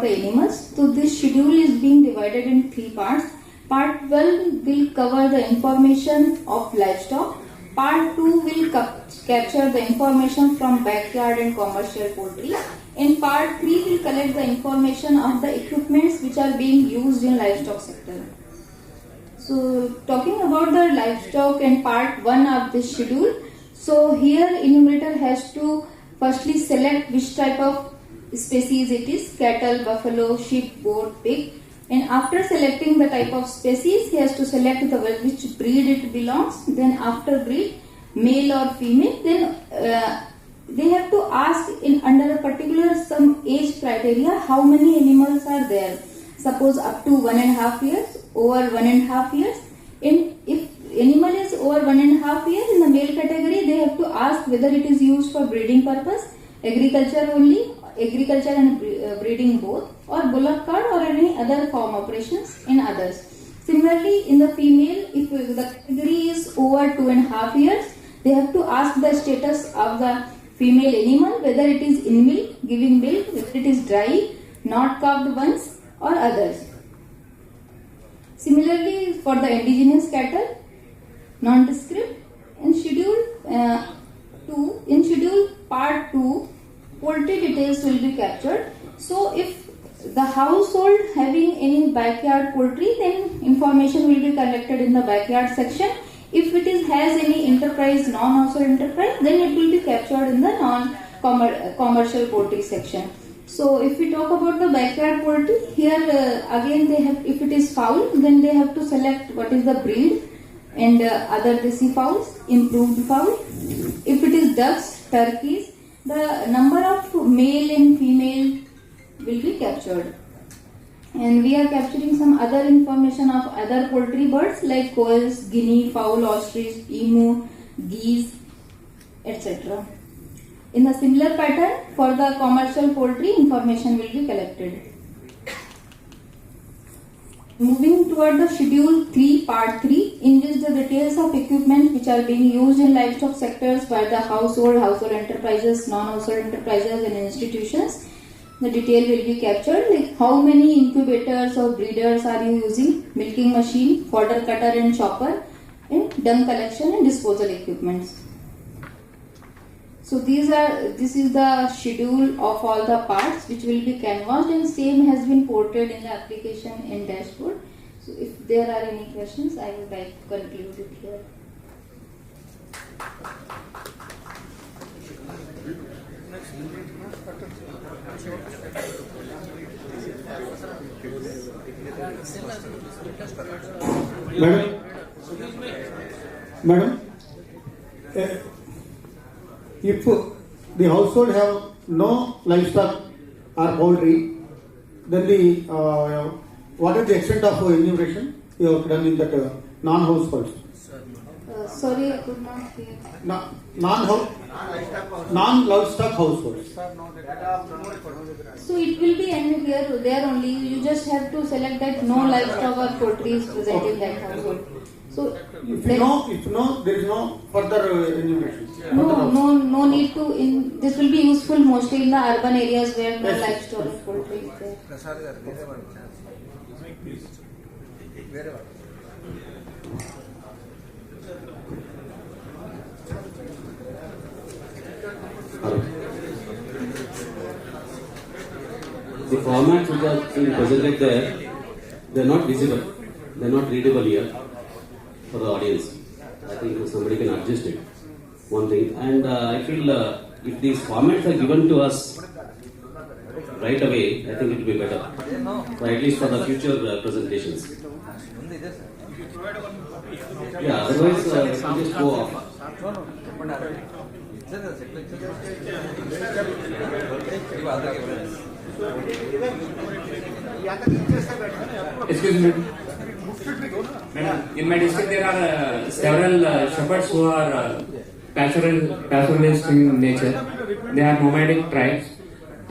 the animals. So this schedule is being divided in 3 parts. Part 1 will cover the information of livestock. Part 2 will capture the information from backyard and commercial poultry. And part 3 will collect the information of the equipments which are being used in livestock sector. So talking about the livestock and part 1 of this schedule. So here enumerator has to firstly select which type of species it is: cattle, buffalo, sheep, goat, pig. And after selecting the type of species, he has to select which breed it belongs. Then after breed, male or female. Then they have to ask in under a particular some age criteria how many animals are there. Suppose up to 1.5 years, over 1.5 years. And if animal is over 1.5 years in the male category, they have to ask whether it is used for breeding purpose, agriculture only, agriculture and breeding both, or bullock cart or any other farm operations in others. Similarly, in the female, if the category is over 2.5 years, they have to ask the status of the female animal, whether it is in milk, giving milk, whether it is dry, not calved ones, or others. Similarly, for the indigenous cattle, nondescript. In schedule 2, in schedule part 2, poultry details will be captured. So if the household having any backyard poultry, then information will be collected in the backyard section. If it is has any enterprise, non-household enterprise, then it will be captured in the non-commercial poultry section. So if we talk about the backyard poultry, here again they have, if it is fowl, then they have to select what is the breed and other desi fowls, improved fowl. If it is ducks, turkeys, the number of male and female will be captured. And we are capturing some other information of other poultry birds like quails, guinea, fowl, ostrich, emu, geese, etc. In a similar pattern, for the commercial poultry, information will be collected. Moving toward the schedule 3, part 3, in which the details of equipment which are being used in livestock sectors by the household enterprises, non-household enterprises and institutions. The detail will be captured, like how many incubators or breeders are you using, milking machine, fodder cutter and chopper, and dung collection and disposal equipments. So this is the schedule of all the parts which will be canvassed, and same has been ported in the application and dashboard. So if there are any questions, I would like to conclude it here. Madam, if the household have no livestock or poultry, then what is the extent of enumeration you have done in that non-households? Sorry, I could not hear. Non-livestock households. So it will be here there only. You just have to select that no livestock or poultry is present in that household. So if no, there is no further enumeration. No need to. This will be useful mostly in the urban areas where no livestock or poultry is there. The formats which are being presented there, they are not visible, they are not readable here for the audience. I think somebody can adjust it. One thing, and I feel if these formats are given to us right away, I think it will be better, or at least for the future presentations. Yeah, otherwise it will just go off. Excuse me. Madam, in my district there are several shepherds who are pastoralist in nature. They are nomadic tribes.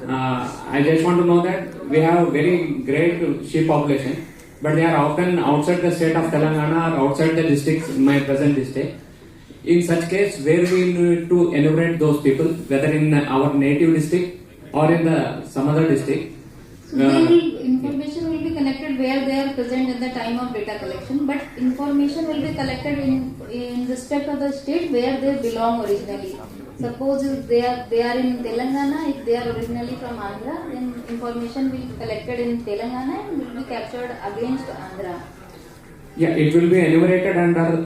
I just want to know that we have very great sheep population, but they are often outside the state of Telangana or outside the districts, my present district. In such case, where we need to enumerate those people, whether in our native district or in some other district. So information will be collected where they are present at the time of data collection, but information will be collected in respect of the state where they belong originally. Suppose if they are in Telangana, if they are originally from Andhra, then information will be collected in Telangana and will be captured against Andhra. Yeah, it will be enumerated under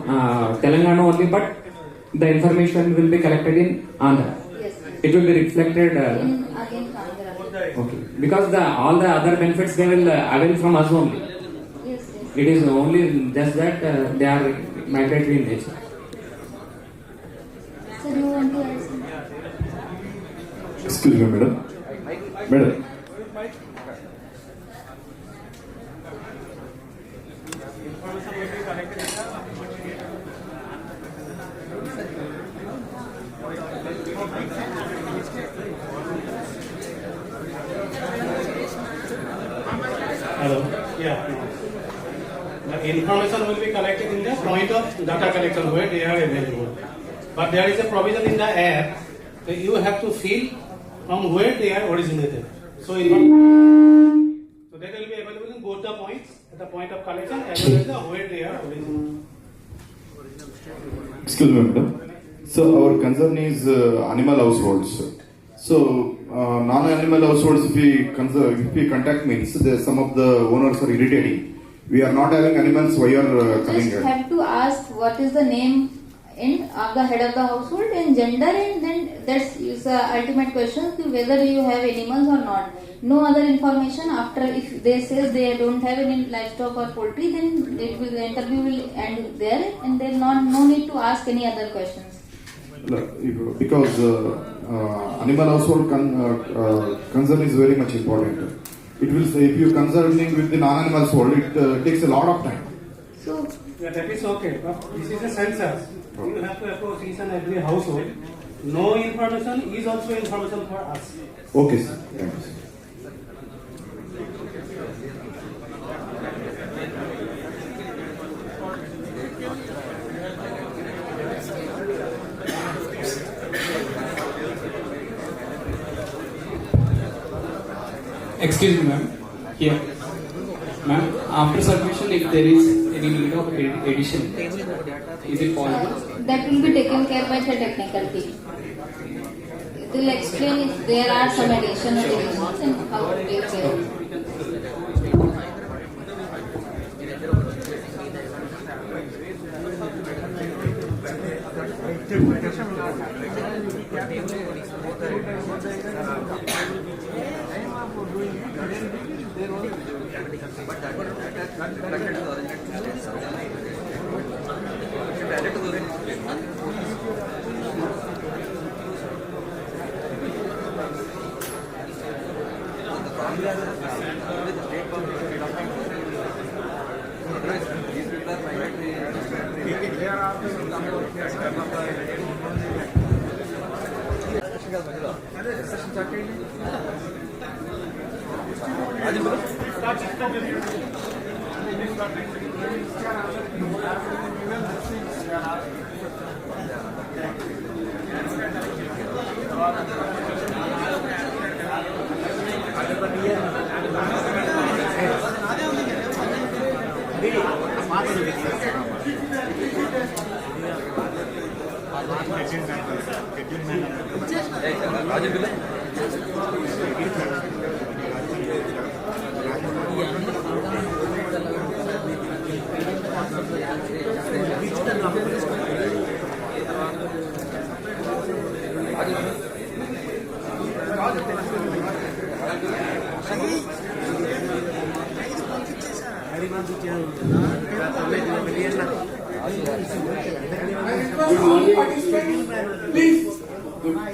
Telangana only, but the information will be collected in Andhra. Yes. It will be reflected In against Andhra. okay, because all the other benefits they will avail from us only. Yes. It is only just that they are migratory in nature. So do you want to add something? Excuse me, madam. Madam. Hello. Yeah. The information will be collected in the point of data collection where they are available. But there is a provision in the app that you have to fill from where they are originated. So they will be available in both the points, at the point of collection as well as the where they are originated. Excuse me, madam. So our concern is animal households. So non-animal households, if we contact means some of the owners are irritating. We are not having animals. Why you are coming Just here? have to ask what is the name of the head of the household and gender, and then that's the ultimate question, whether you have animals or not. No other information after. If they say they don't have any livestock or poultry, then the interview will end there, and there no need to ask any other questions. Because animal household concern is very much important. It will say if you concerning with the non-animal household, it takes a lot of time. So Yeah, that is okay. But this is a census. You have to approach each and every household. No information is also information for us. Okay, sir. Thank you, sir. Excuse me, ma'am. Here. Ma'am, after submission, if there is any need of addition, is it possible? that will be taken care by the technical team. It will explain if there are some additional deletions and how to take care of it.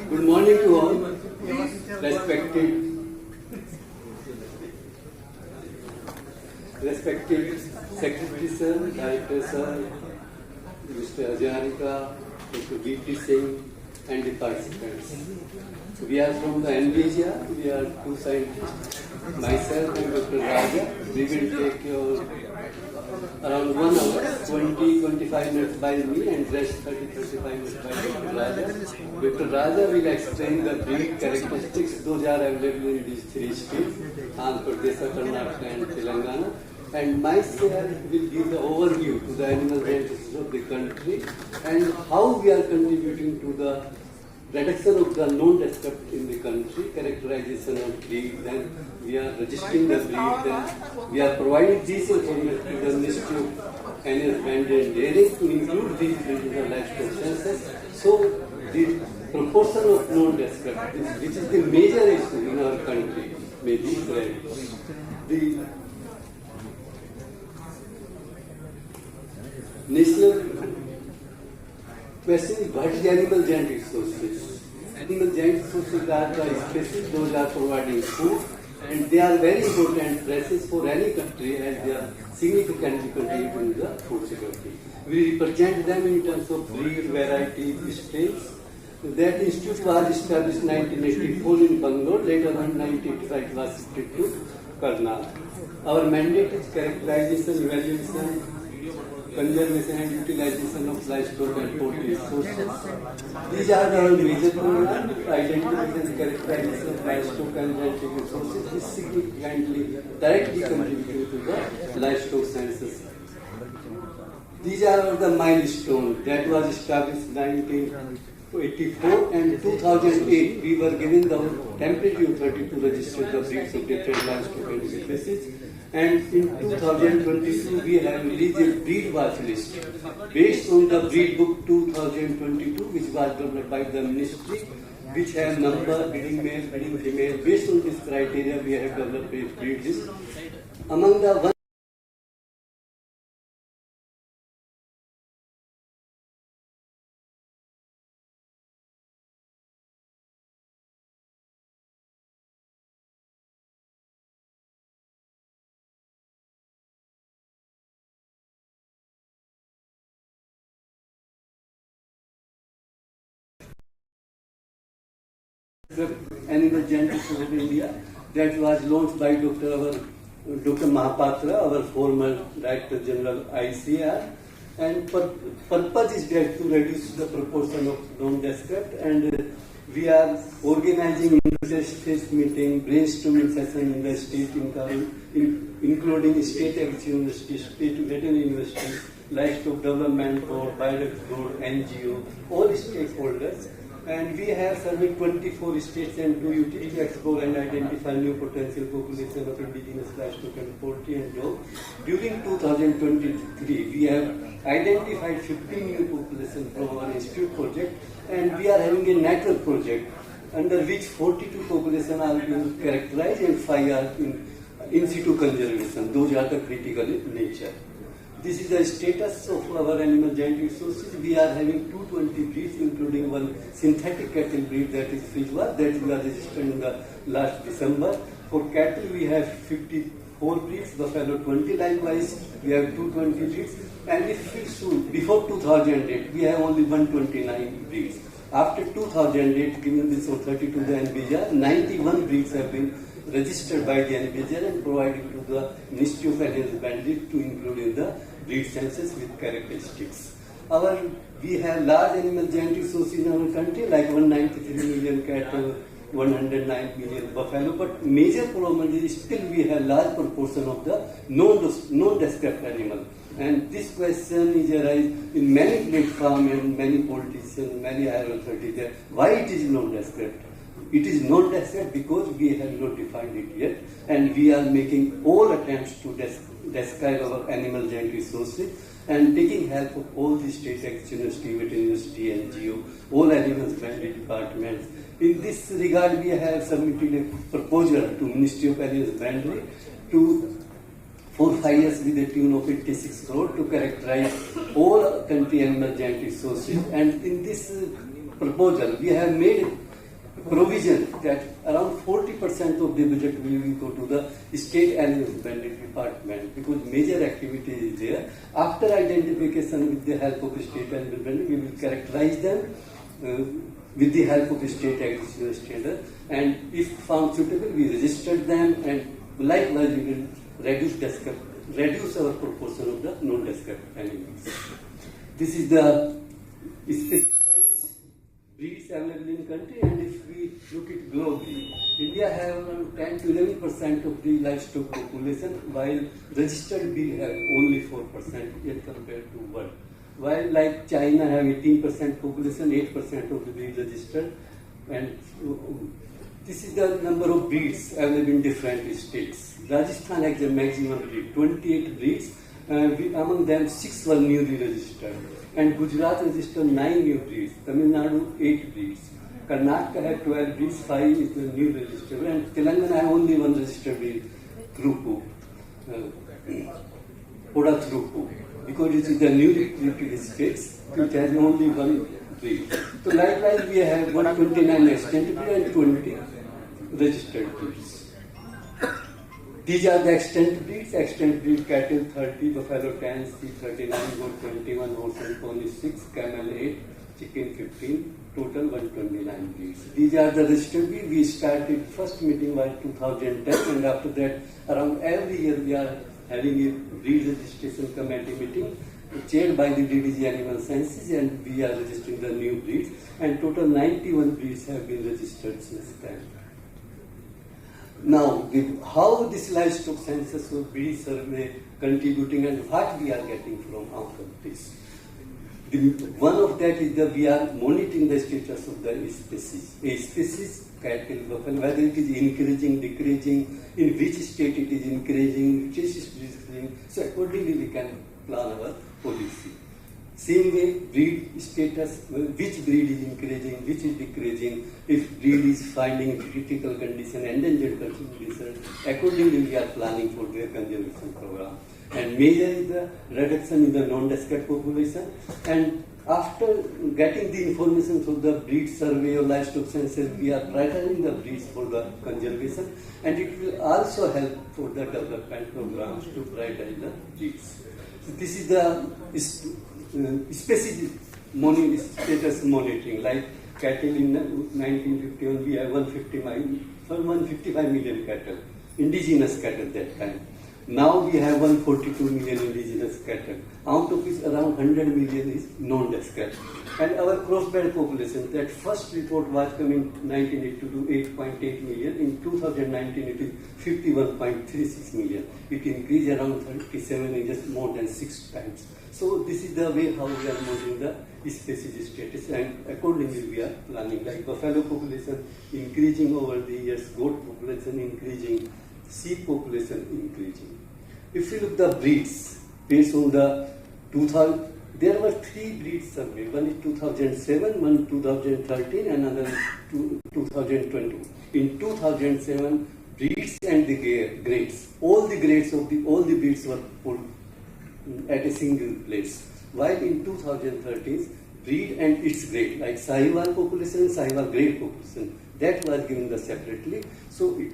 Good morning to all. Respected Secretary Sir, Director Sir, Mr. Ajarika, Mr. V.P. Singh, and the participants. We are from the Indonesia. We are two scientists, myself and Dr. Raja. We will take your around 1 hour, 20-25 minutes by me and rest 30-35 minutes by Dr. Raja. Dr. Raja will explain the breed characteristics. Those are available in these three states, Andhra Pradesh, Karnataka and Telangana. And my share will give the overview to the animal sciences of the country and how we are contributing to the reduction of the non-descript in the country, characterization of breed, then we are registering the breed, then we are providing this information to the Ministry of Animal Husbandry and Dairy to include these breeds in the livestock census. So the proportion of non-descript, which is the major issue in our country, may be reduced. The national question is what is animal genetic sources? Animal genetic sources are the species, those are providing food, and they are very important places for any country as they are significantly contributing to the food security. We represent them in terms of breed, variety, strains. That institute was established in 1984 in Bangalore, later on 1985 it was shifted to Karnal. Our mandate is characterization, evaluation, conservation and utilization of livestock and poultry sources. These are our major programs, identification and characterization of livestock and genetic resources, which significantly directly contribute to the livestock census. These are the milestones that was established in 1984 and 2008. We were given the temporary authority to register the breeds of different livestock and species. And in 2022, we have released a breed watch list based on the breed book 2022, which was developed by the ministry, which have number, breeding male, breeding female. Based on this criteria, we have developed a breed list. Among the one animal genetics of India that was launched by Dr. Mahapatra, our former Director General ICR, and purpose is that to reduce the proportion of non-descript, and we are organizing inter-state meeting, brainstorming session in the state, including state agriculture university, state veterinary university, livestock development board, biodiversity board, NGO, all stakeholders. And we have surveyed 24 states and 2 UT to explore and identify new potential population of indigenous livestock and poultry and dog. During 2023, we have identified 15 new population from our institute project, and we are having a network project under which 42 population are being characterized and 5 are in situ conservation. Those are the critical in nature. This is the status of our animal genetic resources. We are having 220 breeds, including one synthetic cattle breed that is Fijwa, that we are registered in the last December. For cattle, we have 54 breeds, buffalo 20 likewise, we have 220 breeds. And if we soon, before 2008, we have only 129 breeds. After 2008, given this authority to the NBJR, 91 breeds have been registered by the NBJR and provided to the Ministry of Animal Husbandry to include in the breed census with characteristics. We have large animal genetic sources in our country, like 193 million cattle, 109 million buffalo, but major problem is still we have large proportion of the non-descript animal. And this question is arise in many platforms and many politicians, many higher authorities there. Why it is non-descript? It is not described because we have not defined it yet, and we are making all attempts to describe our animal genetic resources and taking help of all the state university, veterinary university, NGO, all animal husbandry departments. In this regard, we have submitted a proposal to Ministry of Animal Husbandry for 5 years with a tune of 86 crore to characterize all country animal genetic resources. And in this proposal, we have made provision that around 40% of the budget will go to the state animal husbandry department because major activity is there. After identification with the help of state animal husbandry, we will characterize them with the help of state agricultural standard, and if found suitable, we register them, and likewise we will reduce reduce our proportion of the non-described animals. This is the specialized breeds available in country, and if we look at globally, India have around 10 to 11% of the livestock population, while registered breed have only 4% yet compared to world. While like China have 18% population, 8% of the breed registered, and this is the number of breeds available in different states. Rajasthan has the maximum breed, 28 breeds. Among them, 6 were newly registered. And Gujarat registered 9 new breeds. Tamil Nadu, 8 breeds. Karnataka had 12 breeds, 5 is the new registered. And Telangana had only 1 registered breed, Thrupu, Oda Thrupu. Because it is the newly created states, it has only 1 breed. So likewise, we have 129 extant breed and 20 registered breeds. These are the extant breed cattle 30, buffalo 10, sheep 39, goat 21, horse and pony 6, camel 8, chicken 15, total 129 breeds. These are the registered breeds. We started first meeting by 2010, and after that, around every year we are having a breed registration committee meeting chaired by the DDG Animal Census, and we are registering the new breeds, and total 91 breeds have been registered since then. Now, how this livestock census or breed survey contributing and what we are getting from out of this? One of that is that we are monitoring the status of the species. A species, cattle, buffalo, whether it is increasing, decreasing, in which state it is increasing, which is decreasing. So accordingly we can plan our policy. Same way, breed status, which breed is increasing, which is decreasing, if breed is finding critical condition, endangered condition, accordingly we are planning for their conservation program. And major is the reduction in the non-described population. And after getting the information from the breed survey or livestock census, we are prioritizing the breeds for the conservation, and it will also help for the development programs to prioritize the breeds. So this is the species status monitoring. Like cattle in 1951, we have 155 million cattle, indigenous cattle that time. Now we have 142 million indigenous cattle, out of which around 100 million is non-described. And our crossbred population, that first report was coming 1982 to 8.8 million. In 2019 it is 51.36 million. It increased around 37, just more than 6 times. So this is the way how we are monitoring the species status, and accordingly we are planning. Like buffalo population increasing over the years, goat population increasing, sheep population increasing. If you look the breeds, based on the 2000, there were 3 breeds surveyed. One is 2007, one 2013, and another 2020. In 2007, breeds and the grades, all the grades of all the breeds were put at a single place. While in 2013, breed and its grade, like Sahiwal population, Sahiwal grade population, that was given separately. So it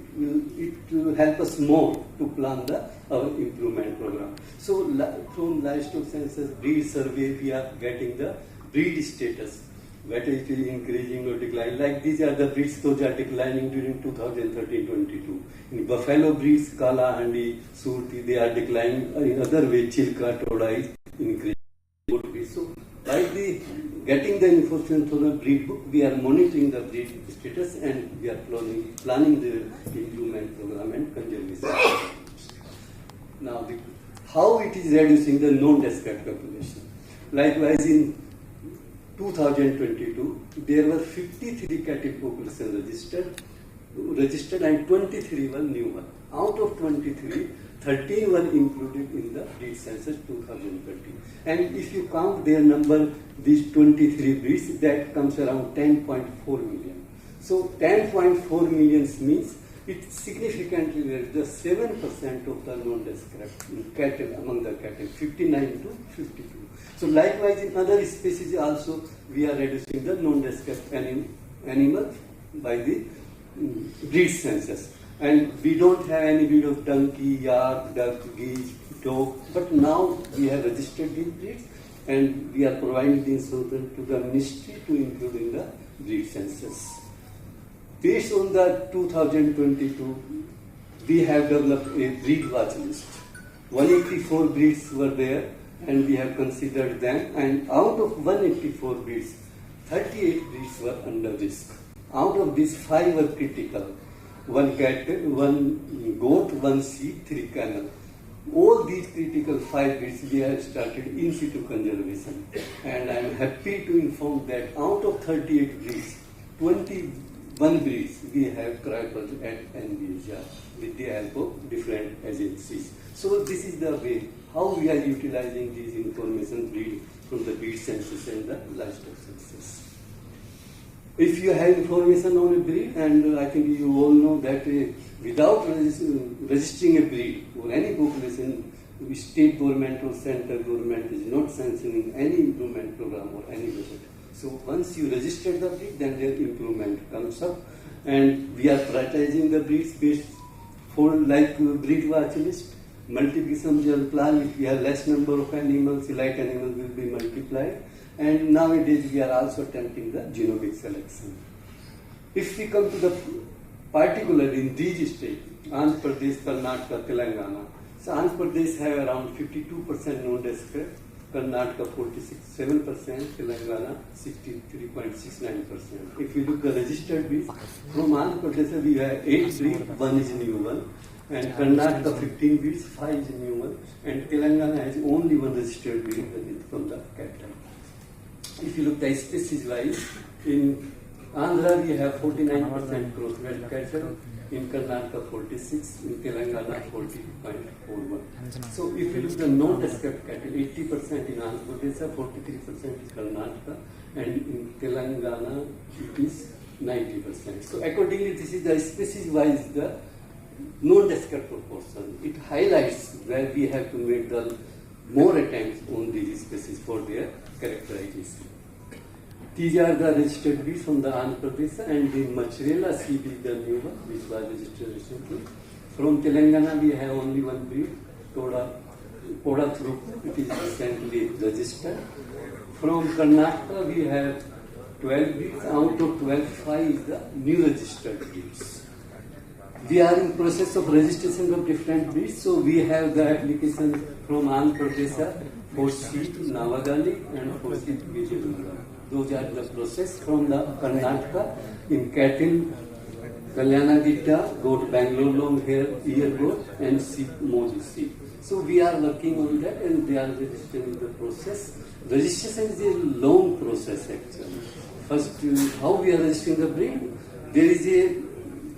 will help us more to plan our improvement program. So from livestock census, breed survey, we are getting the breed status, whether it is increasing or declining. Like these are the breeds, those are declining during 2013-22. In buffalo breeds, Kala, Handi, Surti, they are declining. In other way, Chilka, Toda is increasing. So by getting the information from the breed book, we are monitoring the breed status, and we are planning the improvement program and conservation. Now, how it is reducing the non-described population. Likewise, in 2022, there were 53 cattle population registered, and 23 were new one. Out of 23, 13 were included in the breed census 2020. And if you count their number, these 23 breeds, that comes around 10.4 million. So 10.4 million means it significantly reduces 7% of the non-described cattle among the cattle, 59 to 52. So likewise in other species also we are reducing the non-described animals by the breed census. And we don't have any breed of donkey, yak, duck, geese, dog, but now we have registered these breeds, and we are providing the information to the ministry to include in the breed census. Based on the 2022, we have developed a breed watch list. 184 breeds were there, and we have considered them. And out of 184 breeds, 38 breeds were under risk. Out of these, 5 were critical. 1 cattle, 1 goat, 1 sheep, 3 camel. All these critical 5 breeds we have started in situ conservation. And I am happy to inform that out of 38 breeds, 21 breeds we have crippled at NBHR with the help of different agencies. So this is the way how we are utilizing these information breed from the breed census and the livestock census. If you have information on a breed, and I think you all know that without registering a breed or any population, state government or central government is not sanctioning any improvement program or any method. So once you register the breed, then their improvement comes up, and we are prioritizing the breeds based for like breed watch list, multiplication will apply. If we have less number of animals, elite animals will be multiplied. And nowadays we are also attempting the genomic selection. If we come to the particular in these states, Andhra Pradesh, Karnataka, Telangana. So Andhra Pradesh have around 52% non-descript, Karnataka 47%, Telangana 63.69%. If you look at the registered breeds, from Andhra Pradesh we have 8 breeds, 1 is a new one. And Karnataka 15 breeds, 5 is a new one. And Telangana has only 1 registered breed, that is from the cattle. If you look at species wise, in Andhra we have 49% growth red cattle, in Karnataka 46, in Telangana 40.41. So if you look at the non-descript cattle, 80% in Andhra Pradesh, 43% in Karnataka, and in Telangana it is 90%. So accordingly, this is the species wise the non-descript proportion. It highlights where we have to make the more attempts on these species for their characterization. These are the registered breeds from the Andhra Pradesh, and the Machrela sheep is the new one which was registered recently. From Telangana we have only 1 breed, Poda Thrup, it is recently registered. From Karnataka we have 12 breeds, out of 12, 5 is the new registered breeds. We are in process of registration of different breeds, so we have the application from Andhra Pradesh for sheep Navagali and for sheep Vijayawada. Those are the process. From the Karnataka in cattle, Kalyana Gitta, goat Bangalore long hair, ear goat, and sheep Moji sheep. So we are working on that, and they are registering the process. Registration is a long process actually. First, how we are registering the breed? There is a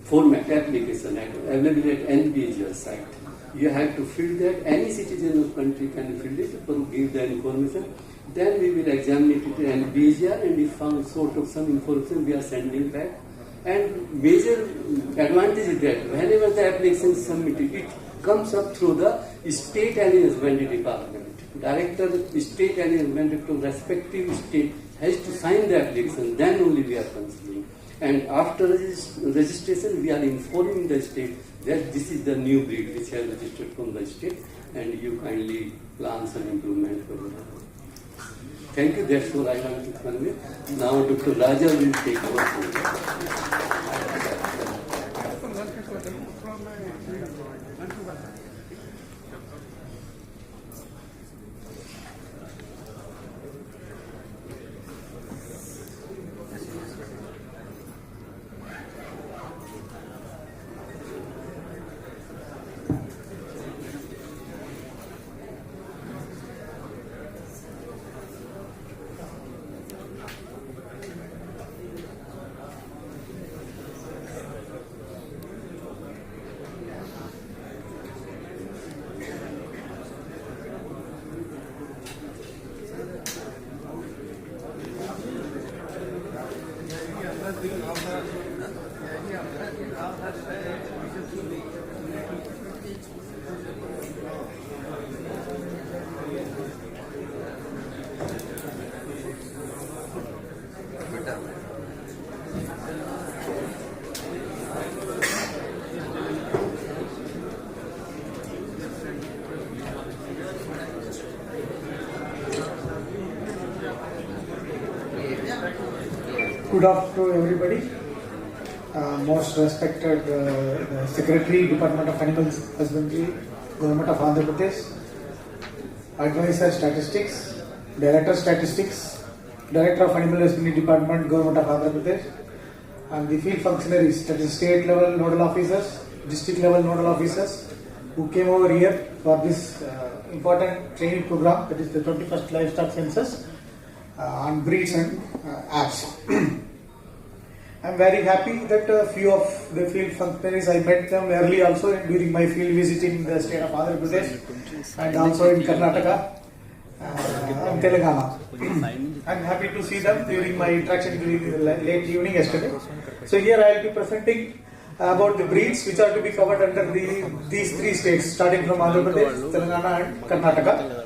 format application available at NBHR site. You have to fill that. Any citizen of country can fill it, to give the information. Then we will examine it at NBHR, and if found sort of some information we are sending back. And major advantage is that whenever the application is submitted, it comes up through the state animal husbandry department. Director, state animal husbandry to respective state has to sign the application. Then only we are considering. And after registration, we are informing the state that this is the new breed which has registered from the state, and you kindly plan some improvement for that. Thank you. That's all I want to convey. Now Dr. Raja will take over. Good afternoon, everybody. Most respected Secretary, Department of Animal Husbandry, Government of Andhra Pradesh, Advisor Statistics, Director Statistics, Director of Animal Husbandry Department, Government of Andhra Pradesh, and the field functionaries, that is state level nodal officers, district level nodal officers, who came over here for this important training program, that is the 21st Livestock Census on breeds and apps. I am very happy that a few of the field functionaries, I met them early also during my field visit in the state of Andhra Pradesh and also in Karnataka and Telangana. I am happy to see them during my interaction during the late evening yesterday. So here I will be presenting about the breeds which are to be covered under these three states, starting from Andhra Pradesh, Telangana and Karnataka.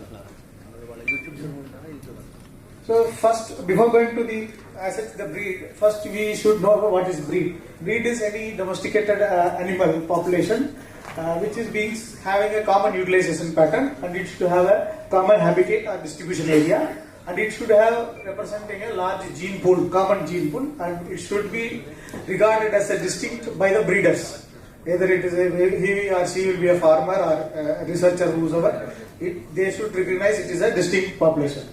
So first, before going to the assets, the breed, first we should know what is breed. Breed is any domesticated animal population which is having a common utilization pattern, and it should have a common habitat or distribution area, and it should have representing a large gene pool, common gene pool, and it should be regarded as a distinct by the breeders. Either it is he or she will be a farmer or a researcher, whosoever, they should recognize it is a distinct population.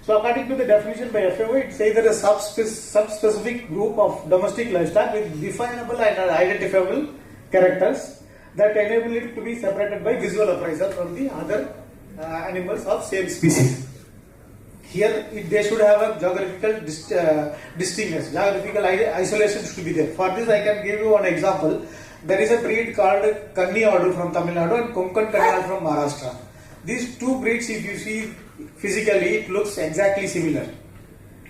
So according to the definition by FAO, it says that a subspecific group of domestic livestock with definable and identifiable characters that enable it to be separated by visual appraisal from the other animals of same species. Here they should have a geographical distinctness, geographical isolation should be there. For this I can give you one example. There is a breed called Kanni Adu from Tamil Nadu and Konkan Kannal from Maharashtra. These two breeds, if you see physically, it looks exactly similar.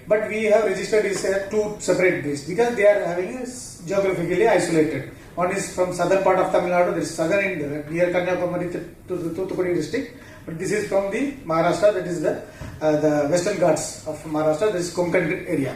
But we have registered as two separate breeds because they are having geographically isolated. One is from southern part of Tamil Nadu, there is southern India, near Kanyakumari to the Thoothukudi district. But this is from the Maharashtra, that is the Western Ghats of Maharashtra, this is Konkan area.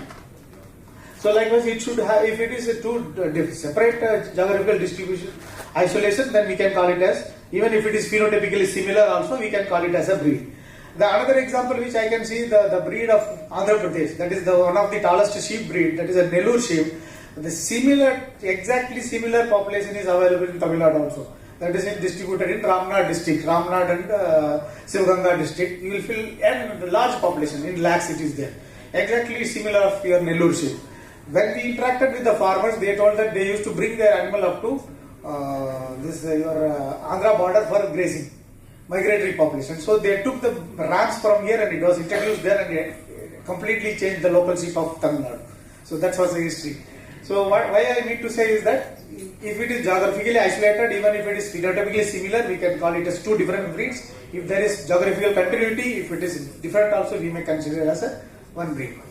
So likewise, it should have, if it is a two separate geographical distribution, isolation, then we can call it as, even if it is phenotypically similar also, we can call it as a breed. The another example which I can see, the breed of Andhra Pradesh, that is one of the tallest sheep breed, that is a Nellore sheep. The exactly similar population is available in Tamil Nadu also. That is distributed in Ramnad district, Ramnad and Sivaganga district. You will feel a large population, in lakhs it is there. Exactly similar of your Nellore sheep. When we interacted with the farmers, they told that they used to bring their animal up to your Andhra border for grazing, migratory population. So they took the rams from here and it was introduced there and it completely changed the local sheep of Tamil Nadu. So that was the history. So why I need to say is that if it is geographically isolated, even if it is phenotypically similar, we can call it as two different breeds. If there is geographical continuity, if it is different also, we may consider it as a one breed.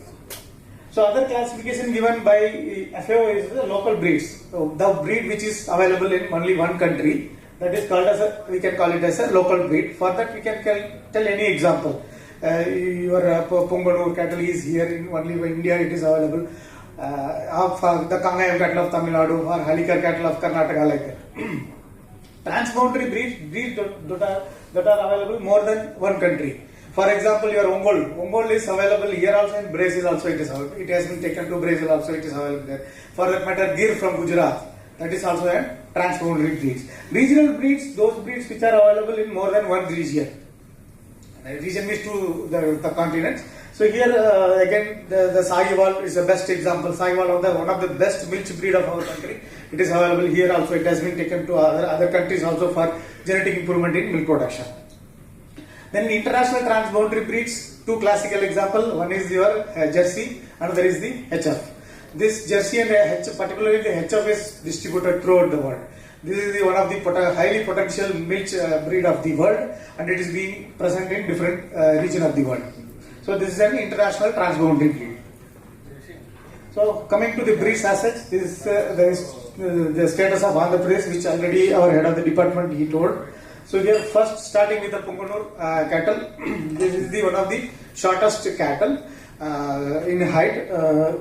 So other classification given by FAO is the local breeds. So the breed which is available in only one country, that is called as we can call it as a local breed. For that we can tell any example. Your Punganur cattle is here in only India, it is available. The Kangayam cattle of Tamil Nadu or Halikar cattle of Karnataka, like that. Transboundary breeds that are available more than one country. For example, your Ongol is available here also, in Brazil also it is available. It has been taken to Brazil also, it is available there. For that matter, Gir from Gujarat, that is also a transboundary breeds. Regional breeds, those breeds which are available in more than one region. Region means to the continents. So here again the Sahiwal is the best example. Sahiwal, one of the best milch breed of our country. It is available here also. It has been taken to other countries also for genetic improvement in milk production. Then international transboundary breeds, two classical example. One is your Jersey, another is the HF. This Jersey and HF, particularly the HF, is distributed throughout the world. This is one of the highly potential milch breed of the world, and it is being present in different regions of the world. So this is an international transboundary breed. So coming to the breeds as such, this there is the status of Andhra Pradesh, which already our head of the department he told. So here first starting with the Punganur cattle. This is one of the shortest cattle in height.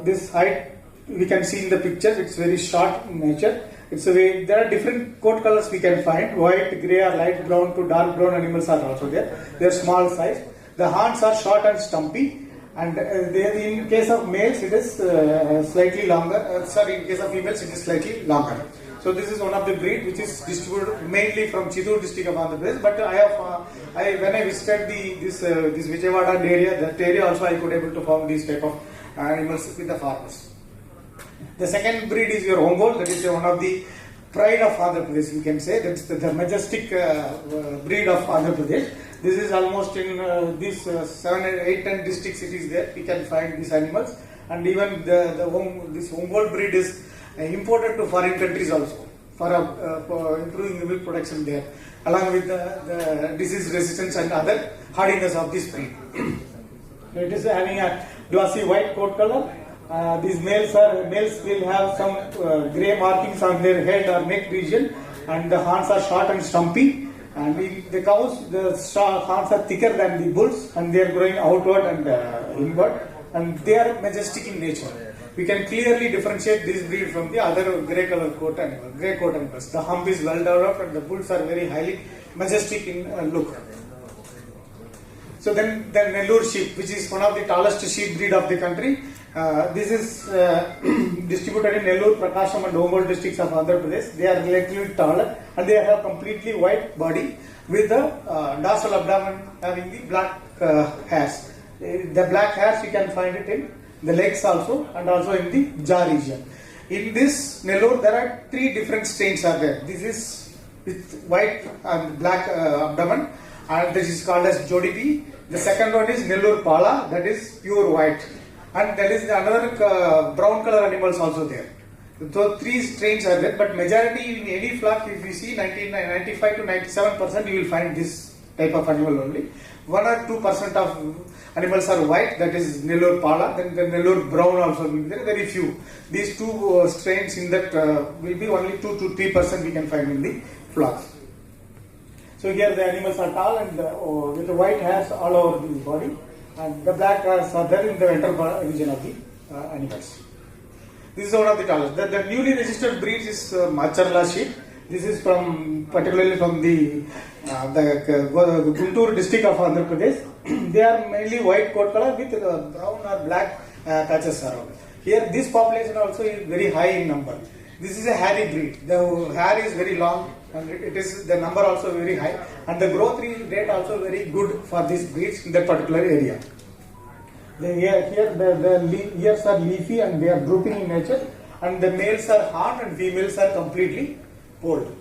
This height we can see in the picture. It's very short in nature. There are different coat colors we can find. White, grey or light brown to dark brown animals are also there. They are small size. The horns are short and stumpy, and in case of males it is slightly longer. In case of females it is slightly longer. So this is one of the breed which is distributed mainly from Chittoor district of Andhra Pradesh. But I have, when I visited this Vijayawada area, that area also I could able to found these type of animals with the farmers. The second breed is your Ongol. That is one of the pride of Andhra Pradesh. You can say that's the majestic breed of Andhra Pradesh. This is almost in these 7, 8, 10 district cities there. We can find these animals, and even this Ongol breed is imported to foreign countries also for improving the milk production there, along with the disease resistance and other hardiness of this breed. It is having a glossy white coat color. These males will have some grey markings on their head or neck region, and the horns are short and stumpy. And in the cows, the horns are thicker than the bulls, and they are growing outward and inward, and they are majestic in nature. We can clearly differentiate this breed from the other grey coat animals. The hump is well developed, and the bulls are very highly majestic in look. So then the Nellore sheep, which is one of the tallest sheep breed of the country. This is distributed in Nellore, Prakasam and Ongol districts of Andhra Pradesh. They are relatively taller, and they have completely white body with the dorsal abdomen having the black hairs. The black hairs you can find it in the legs also, and also in the jaw region. In this Nellore there are 3 different strains are there. This is with white and black abdomen, and this is called as Jodi B. The second one is Nellore Pala, that is pure white. And there is another brown color animals also there. So 3 strains are there, but majority in any flock, if you see 95 to 97%, you will find this type of animal only. 1 or 2% of animals are white, that is Nellore Pala. Then the Nellore Brown also will be there, very few. These 2 strains in that will be only 2 to 3% we can find in the flocks. So here the animals are tall and with the white hairs all over the body, and the black hairs are there in the ventral region of the animals. This is one of the tallest. The newly registered breeds is Macharla sheep. This is particularly from the Guntur district of Andhra Pradesh. They are mainly white coat color with brown or black patches around. Here this population also is very high in number. This is a hairy breed. The hair is very long, and it is the number also very high, and the growth rate also very good for these breeds in that particular area. The ears are leafy and they are drooping in nature, and the males are horned and females are completely polled.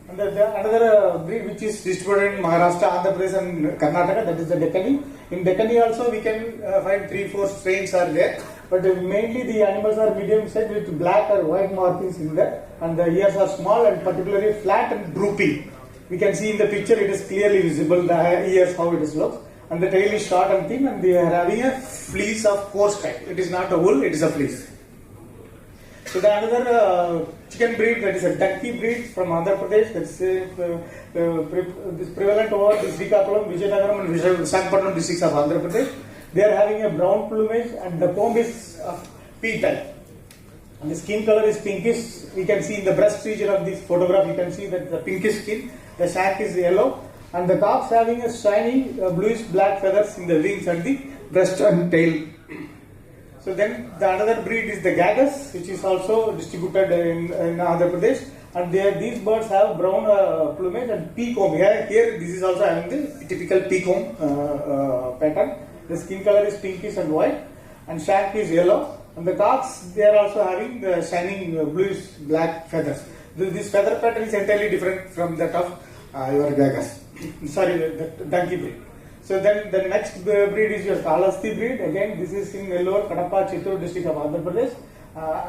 And another breed which is distributed in Maharashtra, Andhra Pradesh and Karnataka, that is the Deccani. In Deccani also we can find 3-4 strains are there, but mainly the animals are medium sized with black or white markings in there, and the ears are small and particularly flat and droopy. We can see in the picture it is clearly visible the ears how it is looks, and the tail is short and thin, and they are having a fleece of coarse type. It is not a wool, it is a fleece. So the another chicken breed, that is a donkey breed from Andhra Pradesh, that's this prevalent over the Srikakulam, Vijayanagaram and Visakhapatnam districts of Andhra Pradesh. They are having a brown plumage, and the comb is of pea type. And the skin color is pinkish. We can see in the breast region of this photograph, you can see that the pinkish skin, the shank is yellow, and the calves having a shiny bluish black feathers in the wings and the breast and tail. So then the another breed is the Gagas, which is also distributed in Andhra Pradesh, and these birds have brown plumage and pea comb. Here this is also having the typical pea comb pattern. The skin color is pinkish and white, and shank is yellow, and the cocks, they are also having the shining bluish black feathers. This feather pattern is entirely different from that of your Gagas. Sorry, the donkey breed. So then the next breed is your Kalasti breed. Again, this is in Nellore, Kadapa, Chittoor district of Andhra Pradesh,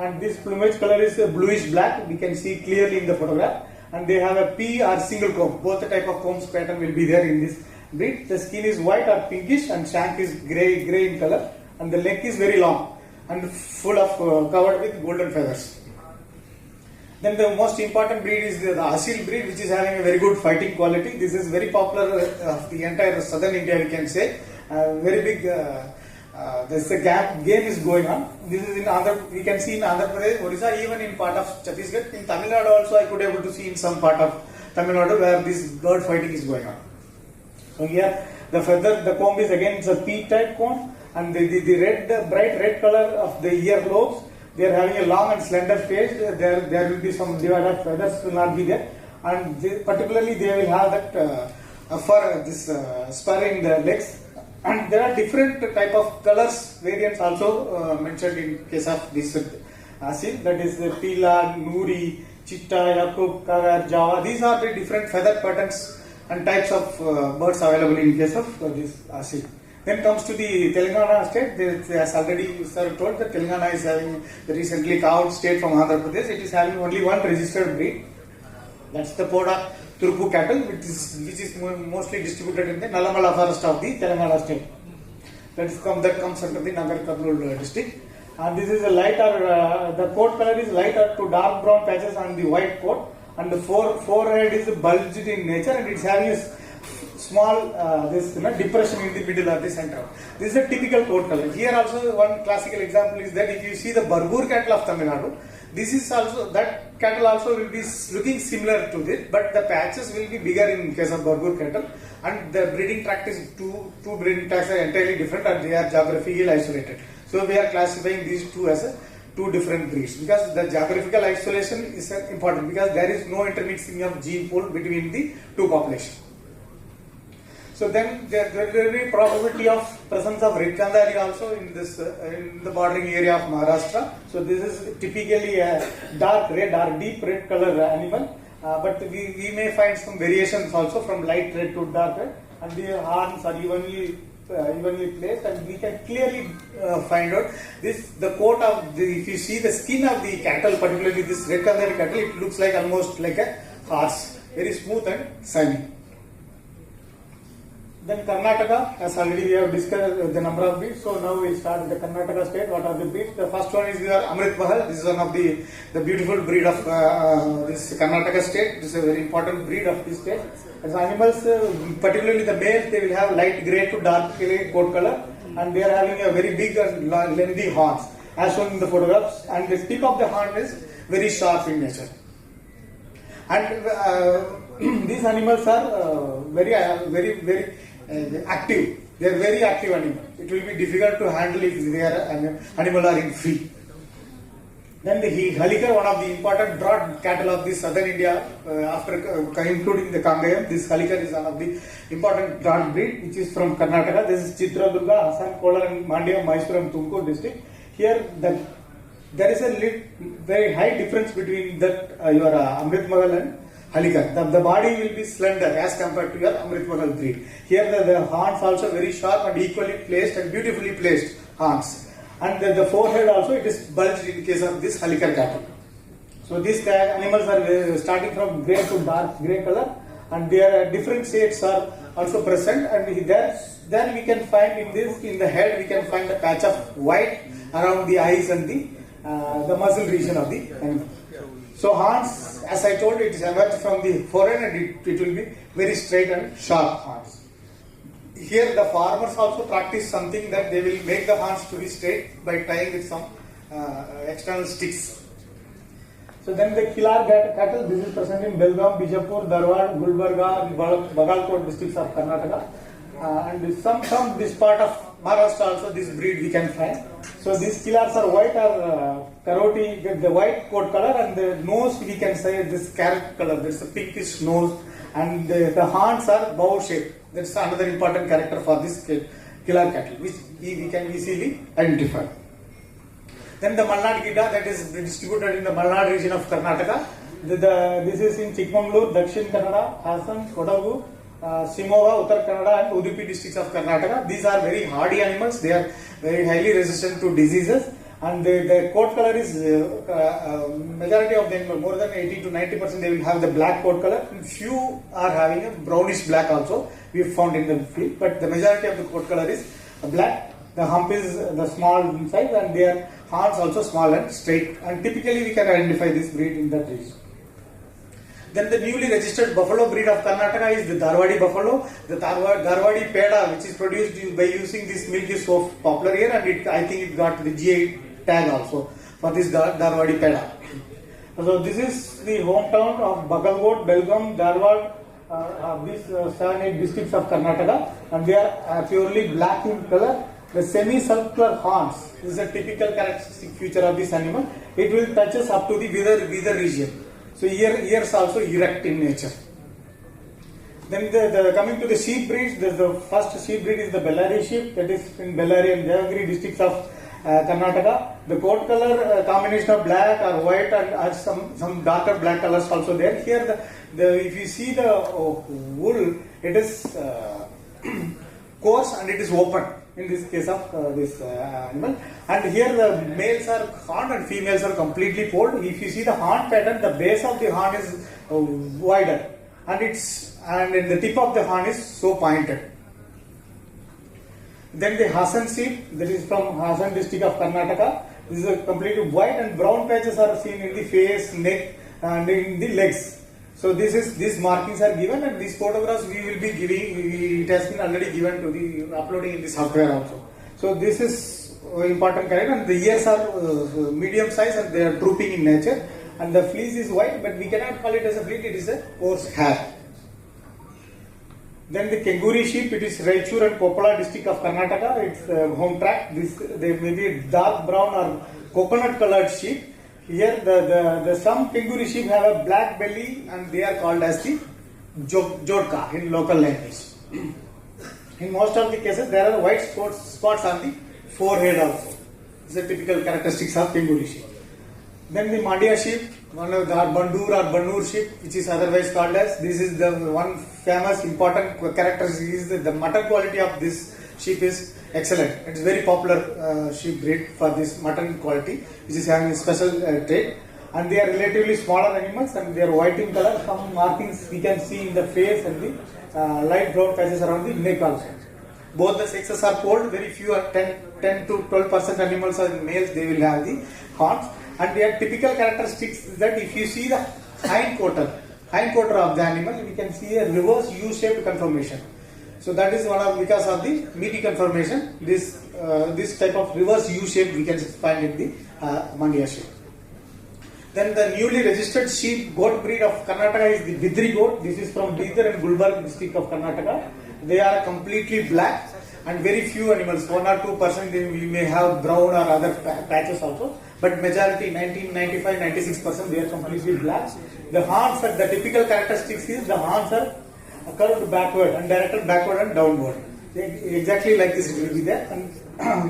and this plumage color is bluish black. We can see clearly in the photograph, and they have a pea or single comb. Both the type of combs pattern will be there in this breed. The skin is white or pinkish, and shank is grey in color, and the neck is very long and full of covered with golden feathers. Then the most important breed is the Asil breed, which is having a very good fighting quality. This is very popular of the entire southern India, we can say. Very big. There's a game is going on. This is in Andhra. We can see in Andhra Pradesh, Odisha, even in part of Chhattisgarh. In Tamil Nadu also, I could able to see in some part of Tamil Nadu where this bird fighting is going on. So here the feather, the comb is again it's a pea type comb, and the bright red color of the ear lobes. They are having a long and slender face. There will be some divided feathers will not be there, and particularly they will have that fur, this spur in the legs. And there are different type of colors variants also mentioned in case of this asil. That is the Pila, Nuri, Chitta, Yakub, Kagar, Java. These are the different feather patterns and types of birds available in case of this asil. Then comes to the Telangana state. As already sir told, that Telangana is having the recently carved state from Andhra Pradesh. It is having only one registered breed. That's the Poda Turku cattle, which is mostly distributed in the Nalamala forest of the Telangana state. That comes under the Nagar Kurnool district. And this is a lighter, the coat color is lighter to dark brown patches on the white coat, and the forehead is bulged in nature, and it's having a small depression in the middle of the center. This is a typical coat color. Here also one classical example is that if you see the Bargur cattle of Tamil Nadu, this is also, that cattle also will be looking similar to this, but the patches will be bigger in case of Bargur cattle, and the breeding tract is two breeding tracts are entirely different, and they are geographically isolated. So we are classifying these two as two different breeds, because the geographical isolation is important, because there is no intermixing of gene pool between the two populations. So then there will be probability of presence of red Kandari also in this in the bordering area of Maharashtra. So this is typically a dark red or deep red color animal, but we may find some variations also from light red to dark red, and the horns are evenly placed, and we can clearly find out this. The coat of the, if you see the skin of the cattle, particularly this red Kandari cattle, it looks like almost like a horse, very smooth and shiny. Then Karnataka, as already we have discussed the number of breeds. So now we start with the Karnataka state. What are the breeds? The first one is your Amrit Mahal. This is one of the beautiful breed of this Karnataka state. This is a very important breed of this state. As animals, particularly the males, they will have light grey to dark grey coat color, and they are having a very big and lengthy horns, as shown in the photographs. And the tip of the horn is very sharp in nature. And these animals are very active. They are very active animals. It will be difficult to handle if they are animal are in free. Then the Halikar, one of the important broad cattle of the southern India, after including the Kangayam, this Halikar is one of the important broad breed, which is from Karnataka. This is Chitradurga, Hassan, Kolar, and Mandya, Mysore, and Tumkur district. Here, there is a very high difference between that your Amrit Mahal and Halikar. The body will be slender as compared to your Amrit Mahal breed. Here the horns also very sharp and equally placed and beautifully placed horns. And the forehead also, it is bulged in case of this Halikar cattle. So these animals are starting from grey to dark grey color, and their different shades are also present. And then we can find in the head, we can find a patch of white around the eyes and the muzzle region of the animal. So horns, as I told you, it is emerged from the forehead, and it will be very straight and sharp horns. Here the farmers also practice something, that they will make the horns to be straight by tying with some external sticks. So then the Kilar cattle, this is present in Belgaum, Bijapur, Dharwad, Gulbarga, and Bagalkot districts of Karnataka. And some this part of Maharashtra also this breed we can find. So these Kilars are white or caroti, the white coat color, and the nose we can say this carrot color. There's a pinkish nose, and the horns are bow shaped. That's another important character for this Kilar cattle, which we can easily identify. Then the Malnad Gidda, that is distributed in the Malnad region of Karnataka. This is in Chikmagalur, Dakshin Kannada, Hassan, Kodagu, Shimoga, Uttar Kannada, and Udupi districts of Karnataka. These are very hardy animals. They are very highly resistant to diseases, and the coat color is majority of them, more than 80 to 90%, they will have the black coat color. And few are having a brownish black also. We have found in the field, but the majority of the coat color is black. The hump is the small in size, and their horns also small and straight. And typically we can identify this breed in that region. Then the newly registered buffalo breed of Karnataka is the Dharwadi buffalo. The Dharwadi Peda, which is produced by using this milk, is so popular here, and I think it got the GI tag also for this Dharwadi Peda. So this is the hometown of Bagalkot, Belgaum, Dharwad, these 7-8 districts of Karnataka, and they are purely black in color, The semicircular horns is a typical characteristic feature of this animal. It will touches up to the wither region. So ears also erect in nature. Then coming to the sheep breeds, the first sheep breed is the Bellary sheep, that is in Bellary and Devagiri districts of Karnataka. The coat color combination of black or white and some darker black colors also there. Here if you see the wool, it is coarse and it is open in this case of this animal. And here the males are horned and females are completely polled. If you see the horn pattern, the base of the horn is wider and the tip of the horn is so pointed. Then the Hassan sheep, that is from Hassan district of Karnataka. This is a completely white and brown patches are seen in the face, neck and in the legs. So these markings are given, and these photographs we will be giving. It has been already given to the uploading in the software also. So this is important character, and the ears are medium size and they are drooping in nature. And the fleece is white, but we cannot call it as a fleece. It is a coarse hair. Then the Kenguri sheep, it is Raichur and Koppala district of Karnataka. It's home track. They may be dark brown or coconut colored sheep. Here the some Kenguri sheep have a black belly and they are called as the Jodka in local language. In most of the cases there are white spots on the forehead also. This is a typical characteristics of Kenguri sheep. Then the Mandya sheep, one of the Bandur or Banur sheep, which is otherwise called as, this is the one famous important characteristic is the mutton quality of this sheep is excellent. It is very popular sheep breed for this mutton quality, which is having a special trait. And they are relatively smaller animals and they are white in color. Some markings we can see in the face and the light brown patches around the neck also. Both the sexes are polled. Very few, 10 to 12% animals are males, they will have the horns. And their typical characteristics is that if you see the hind quarter of the animal, we can see a reverse U-shaped conformation. So that is because of the meaty conformation. This type of reverse U-shape we can find in the Mandya sheep. Then the newly registered sheep goat breed of Karnataka is the Bidri goat. This is from Bidar and Gulbarga district of Karnataka. They are completely black and very few animals, 1 or 2% we may have brown or other patches also. But majority, 95-96%, they are completely black. The horns are, the typical characteristics is the horns are curved backward and directed backward and downward. Exactly like this it will be there. And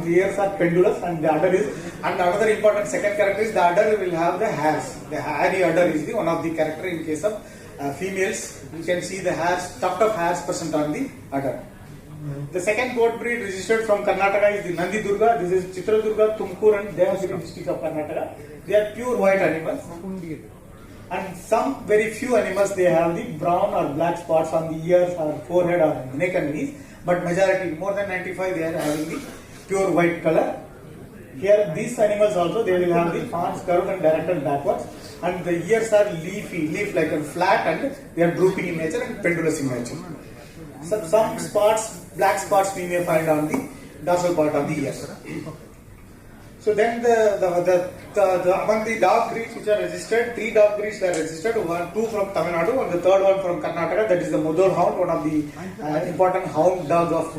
the ears are pendulous and the udder is, and another important second character is the udder will have the hairs. The hairy udder is the one of the character in case of females. You can see the hairs, tuft of hairs present on the udder. The second goat breed registered from Karnataka is the Nandi Durga. This is Chitradurga, Tumkur and Devagiri district of Karnataka. They are pure white animals. And some very few animals they have the brown or black spots on the ears or forehead or neck and knees. But majority, more than 95, they are having the pure white color. Here these animals also they will have the horns curved and directed backwards. And the ears are leaf-like and flat and they are drooping in nature and pendulous in nature. Some spots, black spots we may find on the dorsal part of the ears. So then among the dog breeds which are registered, 3 dog breeds are registered, 2 from Tamil Nadu and the third one from Karnataka, that is the Mudor hound, one of the important hound dog of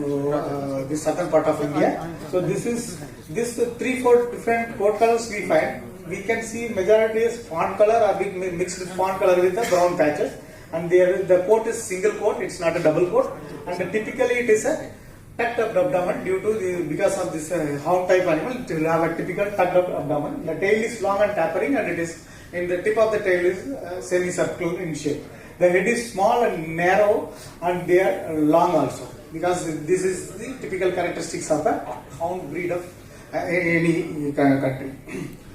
the southern part of India. So this 3-4 different coat colors we find. We can see majority is fawn color or mixed with fawn color with the brown patches. And the coat is single coat, it's not a double coat. And typically it is a tucked up abdomen because of this hound type animal, it will have a typical tucked up abdomen. The tail is long and tapering and it is in the tip of the tail is semicircular in shape. The head is small and narrow and they are long also because this is the typical characteristics of a hound breed of any country.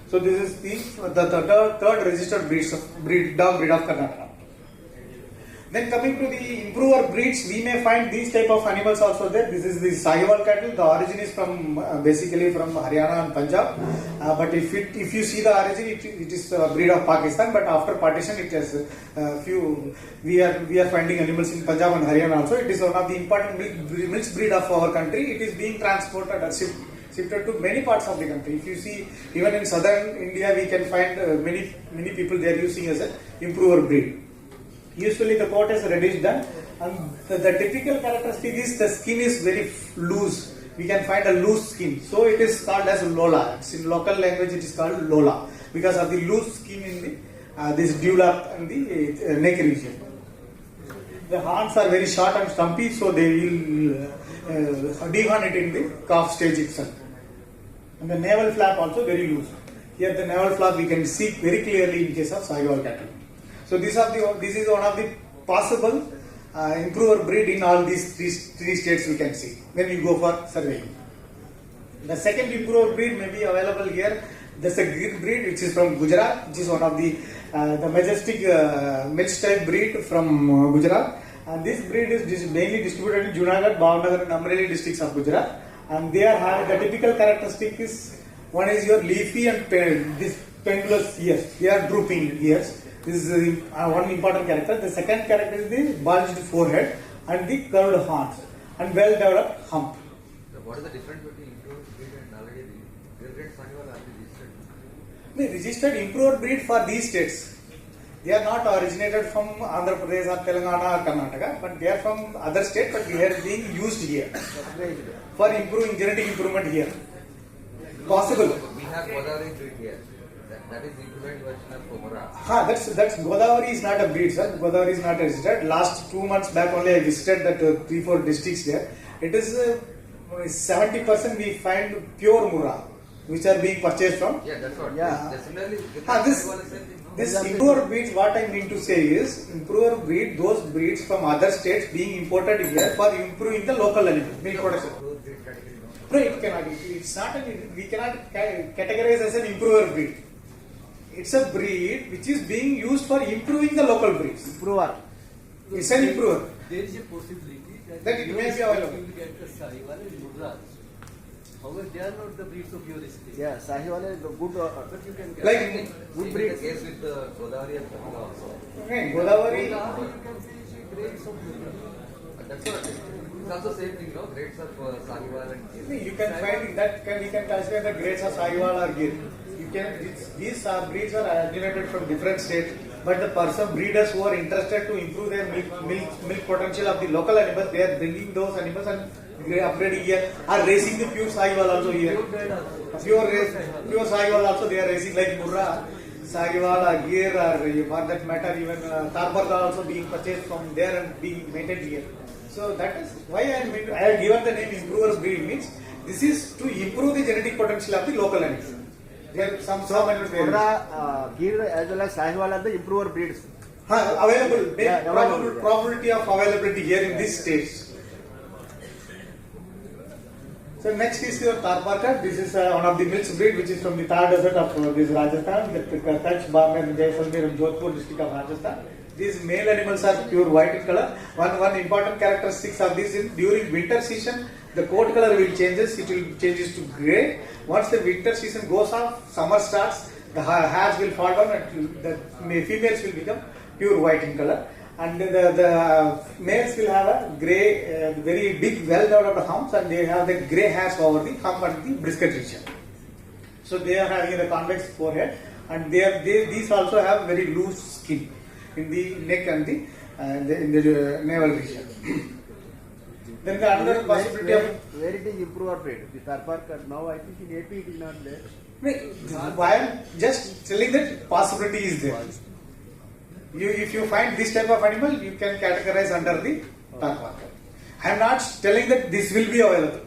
So this is the third registered dog breed of Karnataka. Then coming to the improver breeds, we may find these type of animals also there. This is the Sahiwal cattle. The origin is from basically from Haryana and Punjab. But if you see the origin, it is a breed of Pakistan. But after partition, it has few. We are finding animals in Punjab and Haryana also. It is one of the important milk breed of our country. It is being transported or shifted to many parts of the country. If you see, even in southern India, we can find many people they are using as an improver breed. Usually the coat is reddish done and the typical characteristic is the skin is very loose we can find a loose skin. So it is called as Lola. It's in local language it is called Lola because of the loose skin in the this dewlap and the neck region. The horns are very short and stumpy, so they will dehorn it in the calf stage itself. And the navel flap also very loose. Here the navel flap we can see very clearly in case of Sahiwal cattle. So this is one of the possible improver breed in all these three states we can see when we go for surveying. The second improver breed may be available here. That's a Gir breed which is from Gujarat, which is one of the majestic Milch type breed from Gujarat. And this breed is mainly distributed in Junagadh, Bhavnagar and Amreli districts of Gujarat. And they are having the typical characteristic is one is your leafy and this pendulous ears. They are drooping ears. This is one important character. The second character is the bulged forehead and the curved horns and well developed hump. So what is the difference between improved breed and already registered Sahiwal are registered? The registered improved breed for these states. They are not originated from Andhra Pradesh or Telangana or Karnataka, but they are from other states, but they are being used here for improving genetic improvement here. Possible. We have Godavari breed here. That is the improved version of Murrah. That's Godavari is not a breed, sir. Godavari is not registered. Last 2 months back only I visited that 3-4 districts there. It is 70% we find pure Murrah, which are being purchased from. Yeah, that's what. Yeah. Similarly, This improver breeds, what I mean to say is, improver breed, those breeds from other states being imported here for improving the local animal milk production. No, it cannot. It's not. We cannot categorize as an improver breed. It's a breed which is being used for improving the local breeds. Improver. It's an improver. There is a possibility That it may be available. You will get the Sahiwal and Murrah. However, they are not the breeds of your state. Yeah, Sahiwal is good. But you can get Like Good the breed. case with Godavari and Tamil also. okay, Godavari. You can see grades of Murrah. That's what. It's also same thing, no? Grades of Sahiwal and Gir. You can find that we can classify the grades of Sahiwal or Gir. You can these breeds are originated from different states, but the breeders who are interested to improve their milk potential of the local animals, they are bringing those animals and upgrading here, are raising the pure Sahiwal also here. Pure Sahiwal also they are raising like Murrah, Sahiwal or Gir or for that matter even Tarbar are also being purchased from there and being maintained here. So that is why I have given the name improver breed means this is to improve the genetic potential of the local animals. There are some animals there. Murrah, Gir as well as Sahiwal are the improver breeds. Available. Yeah, available. Probability of availability here in this stage. So next is your Tarparkar. This is one of the milch breed which is from the Thar desert of this Rajasthan, the Kutch, Barmer, Jaisalmer and Jodhpur district of Rajasthan. These male animals are pure white in color. One important characteristics of this is during winter season the coat color will changes. It will changes to grey. Once the winter season goes off, summer starts. The hairs will fall down and the females will become pure white in color. And the males will have a grey, very big, well-developed humps, and they have the grey hairs over the hump and the brisket region. So they are having a convex forehead, and these also have very loose skin in the neck and in the navel region. Then the another possibility of where it is improver breed. The Tarparkar now I think in AP it is not there. I am just telling that possibility is there. If you find this type of animal, you can categorize under the Tarparkar. I am not telling that this will be available.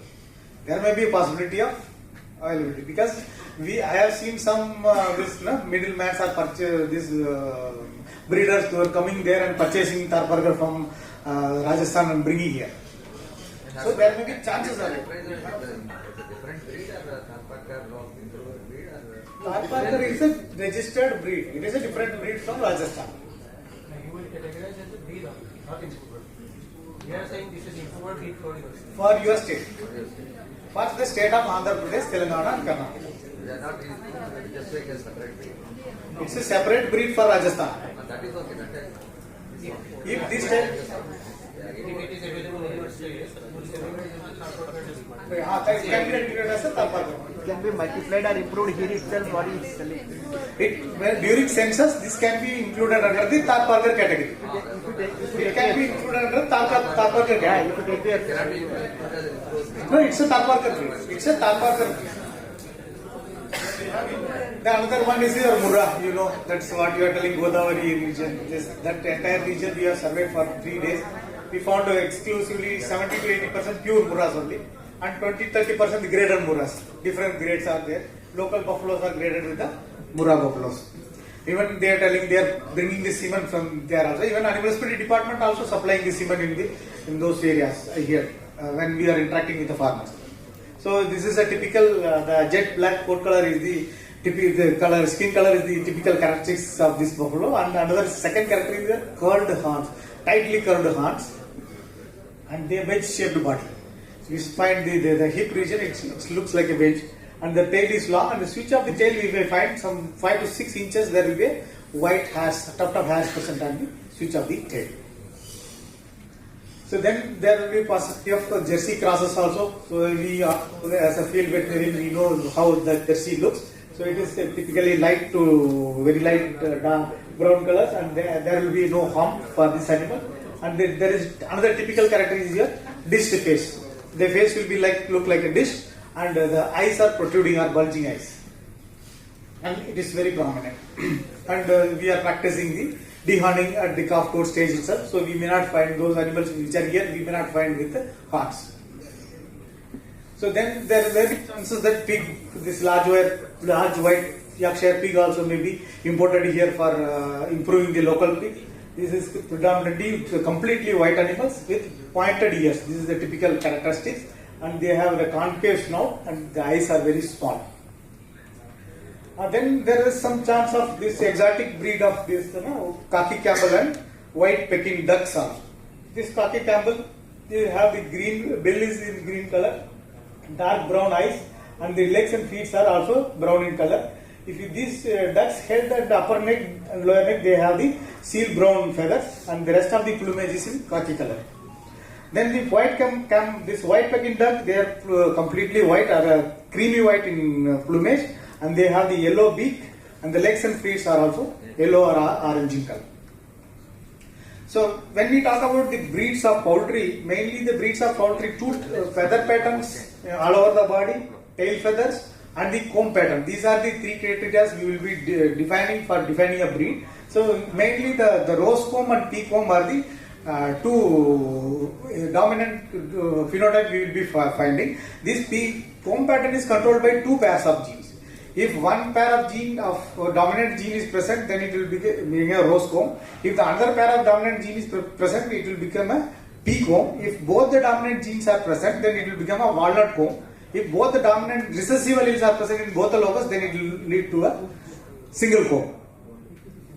There may be a possibility of availability because I have seen some middlemen are these breeders who are coming there and purchasing Tarparkar from Rajasthan and bringing here. So there may be chances of it. It's a different breed or Tarparkar improver breed or Tarparkar is a registered breed. It is a different breed from Rajasthan. You will categorize as a breed only, not improver. We are saying this is improver breed for your state. For your state. For the state of Andhra Pradesh, Telangana and Karnataka. they are not registering as separate breed. It's a separate breed for Rajasthan. That is okay. That is. If this type, If it is available in your state, it can be treated as a Tarparkar. can be multiplied or improved here itself. What is selling? During census, this can be included under the Tarparkar category. It can be included under Tarparkar category. No, it's a Tarparkar breed. It's a Tarparkar breed. The another one is your Murrah, you know, that's what you are telling, Godavari region. That entire region we have surveyed for 3 days. We found exclusively 70 to 80% pure Murrahs only, and 20-30% graded Murrahs. Different grades are there. Local buffaloes are graded with the Murrah buffaloes. Even they are telling they are bringing the semen from there also. Even Animal Husbandry department also supplying the semen in those areas here when we are interacting with the farmers. So this is a typical, the jet black coat color is the typical color, skin color is the typical characteristics of this buffalo, and another second character is the curved horns, tightly curved horns, and the wedge shaped body. So we find the hip region, it looks like a wedge, and the tail is long, and the switch of the tail we will find some 5 to 6 inches, there will be a white hairs, tuft of hairs present on the switch of the tail. So then there will be possibility of Jersey crosses also. So we as a field veterinarian, we know how the Jersey looks. So it is typically light to very light dark brown colors, and there will be no harm for this animal. And there is another typical character is your dished face. The face will be look like a dish, and the eyes are protruding or bulging eyes, and it is very prominent. And we are practicing the dehorning at the calf coat stage itself, so we may not find those animals which are here, we may not find with the horns. So then there are chances that pig, this large white Yorkshire pig also may be imported here for improving the local pig. This is predominantly completely white animals with pointed ears. This is the typical characteristics, and they have the concave snout and the eyes are very small. Then there is some chance of this exotic breed of this khaki Campbell and white Peking ducks also. This khaki Campbell, they have the green, bill is in green color, dark brown eyes, and the legs and feet are also brown in color. If these ducks head and upper neck and lower neck, they have the seal brown feathers, and the rest of the plumage is in khaki color. Then the white this white Peking duck, they are completely white or creamy white in plumage, and they have the yellow beak, and the legs and feet are also yellow or orange in color. So when we talk about the breeds of poultry, mainly the breeds of poultry, two feather patterns all over the body, tail feathers, and the comb pattern. These are the 3 criteria we will be defining for defining a breed. So mainly the rose comb and pea comb are the 2 dominant phenotype we will be finding. This pea comb pattern is controlled by 2 pairs of genes. If one pair of gene of dominant gene is present, then it will become a rose comb. If the other pair of dominant gene is present, it will become a pea comb. If both the dominant genes are present, then it will become a walnut comb. If both the dominant recessive alleles are present in both the locus, then it will lead to a single comb.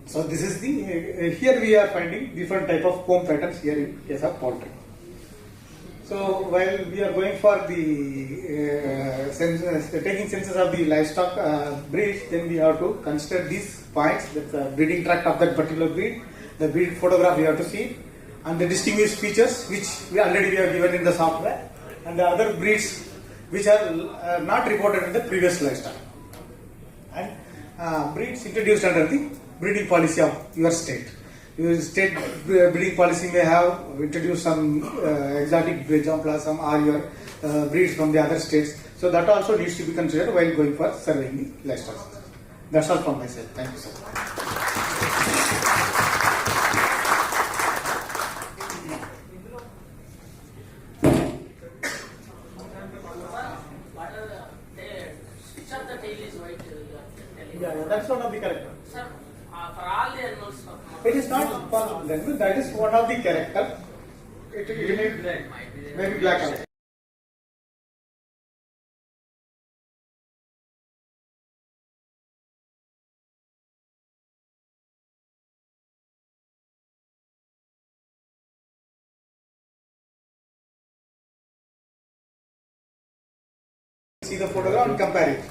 So this is the here we are finding different type of comb patterns here in case of poultry. So while we are going for the taking census of the livestock breeds, then we have to consider these points: the breeding tract of that particular breed, the breed photograph we have to see, and the distinguished features which we have given in the software, and the other breeds which are not reported in the previous livestock, and breeds introduced under the breeding policy of your state. Your state breeding policy may have introduced some exotic Jamblasam or your breeds from the other states. So that also needs to be considered while going for surveying the livestock. That's all from my side. Thank you, sir. Yeah, that's one of the characters. Sir, for all the animals. It is not possible then. That is one of the character. It may be black color. See the photograph and compare it.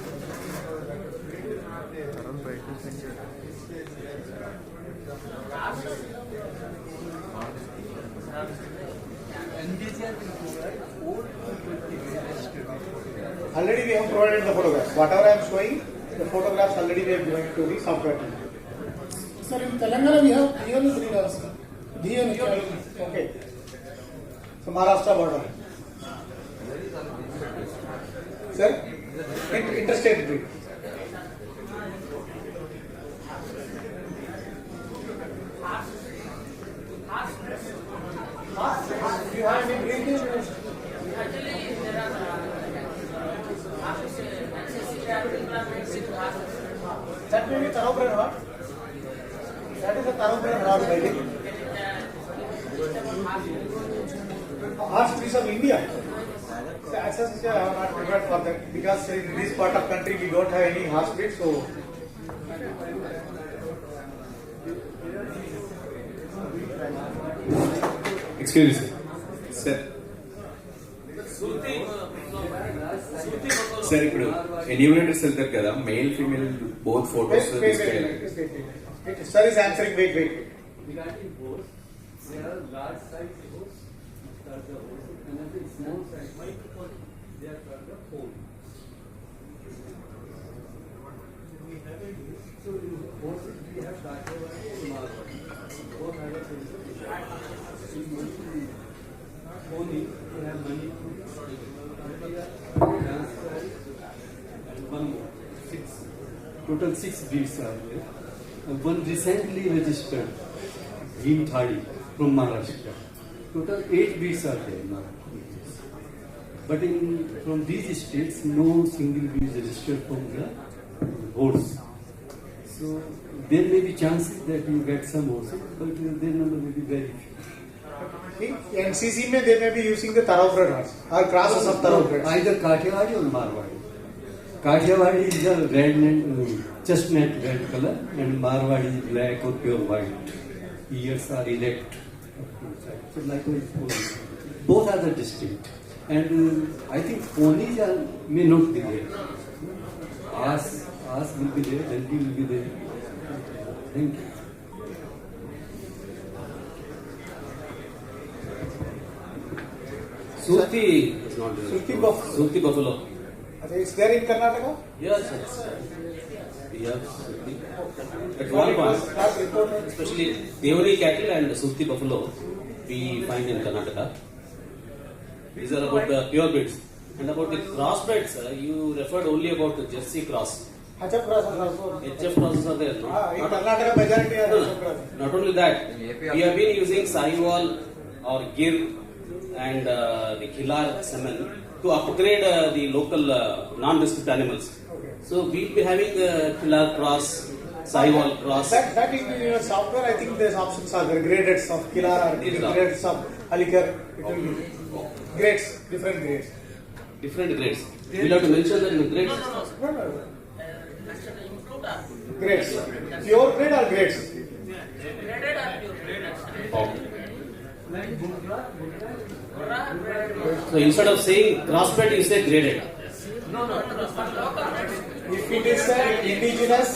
Already we have provided the photographs. Whatever I am showing, the photographs already we have given to the software team. Sir, in Telangana we have DON breed also. DON. Okay. So Maharashtra border. Sir, interstate breed. You have any breed? That may be thoroughbred horse. That is a thoroughbred horse, I think. Horse breeds of India. So as such, I have not prepared for that because in this part of country we don't have any horse breed. So Excuse me, sir. Sir, ఇప్పుడు enumerators వెళ్తారు కదా, male female both photos తీసుకెళ్ళాలి. Sir is answering. Wait. Regarding horse, there are large size horse, that are the horse, and then small size, they are called the foal. So in horses we have Kathewari and Marwari. Both have a census. In pony we have Manipuri, Transcari, and one more. Total 6 breeds are there. One recently registered, Bhim Thadi from Maharashtra. Total 8 breeds are there now. But from these states, no single breed is registered from the horse. So there may be chances that you get some horses, but their number may be very few. in NCC mein they may be using the thoroughbred horse or crosses of thoroughbreds. Either Kathewari or Marwari. Kathewari is a red and chestnut red color, and Marwari is black or pure white. Ears are erect. So likewise, both are the distinct. And I think ponies may not be there. Ass will be there, Delhi will be there. Thank you. Surti is not there. Surti buffalo. It's there in Karnataka? Yes, yes. We have Surti. At one point, especially Devani cattle and Surti buffalo, we find in Karnataka. These are about the pure breeds. And about the crossbreds, you referred only about the Jersey cross. HF crosses also. HF crosses are there, no? In Karnataka majority are HF crosses. Not only that, we have been using Sahiwal or Gir and the Khilar semen to upgrade the local non-district animals. Okay. So we'll be having the Khilar cross, Sahiwal cross. That in your software, I think there's options are there, grades of Kilar or grades of Alikar. It will be grades, different grades. Different grades. We'll have to mention that in the grades. Grades. Pure grade or grades? Graded or pure graded? Okay. So instead of saying crossbred, you say graded. No. If it is indigenous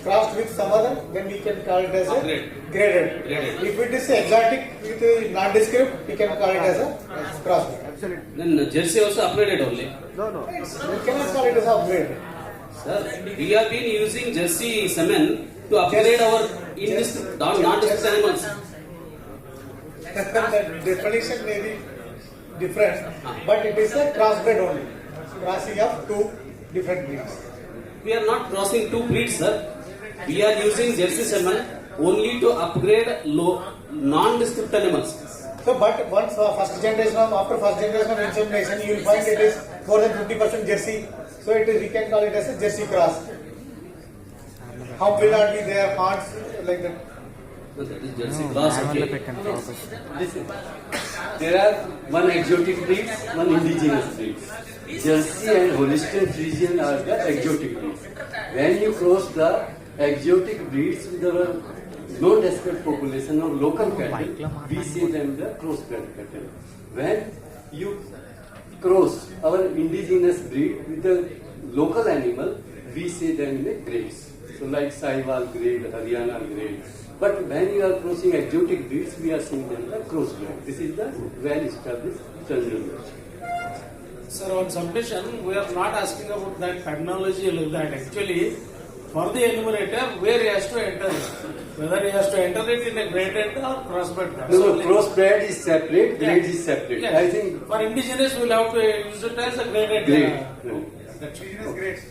crossed with some other, then we can call it as a graded. If it is exotic with nondescript, we can call it as a crossbred. Absolutely. Then Jersey also upgraded only. No. We cannot call it as upgrade. Sir, we have been using Jersey semen to upgrade our non-district animals. The definition may be different, but it is a crossbred only. Crossing of two different breeds. We are not crossing two breeds, sir. We are using Jersey semen only to upgrade non-district animals. So, but once after first generation of insemination, you will find it is more than 50% Jersey. So it is, we can call it as a Jersey cross. How will not be there, parts like that. So that is Jersey cross, okay. Listen, there are one exotic breeds, one indigenous breeds. Jersey and Holstein Friesian are the exotic breeds. When you cross the exotic breeds with our non-desperate population of local cattle, we say them the crossbred cattle. When you cross our indigenous breed with the local animal, we say them the grades. So like Sahiwal grade, Haryana grade. But when you are crossing exotic breeds, we are seeing them the crossbred. This is the well-established terminology. Sir, on submission, we are not asking about that terminology like that. Actually, for the enumerator, where he has to enter it. Whether he has to enter it in a graded or crossbred. No, crossbred is separate, grade is separate. Yeah. I think For indigenous, we will have to use it as a graded. grade. That's Indigenous grades.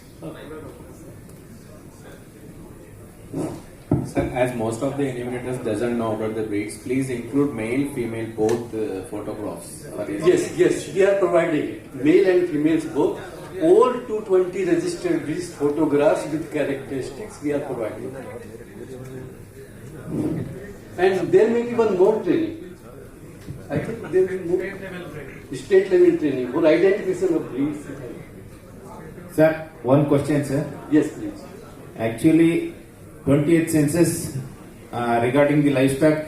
Sir, as most of the enumerators doesn't know about the breeds, please include male, female, both photographs. Yes, we are providing it. Male and females both. All 220 registered breeds photographs with characteristics we are providing. And there may be one more training. I think there will be more state level training for identification of breeds. Sir, one question, sir. Yes, please. Actually, 20th census regarding the livestock,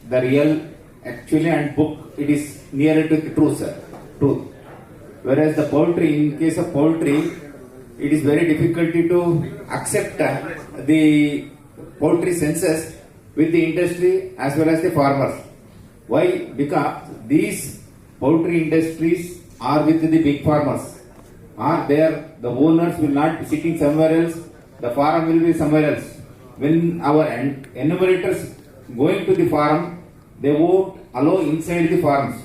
the real, actually, and book, it is nearer to the truth, sir. Truth. Whereas the poultry, in case of poultry, it is very difficult to accept the poultry census with the industry as well as the farmers. Why? Because these poultry industries are with the big farmers. Are there, the owners will not be sitting somewhere else, the farm will be somewhere else. When our enumerators going to the farm, they won't allow inside the farms.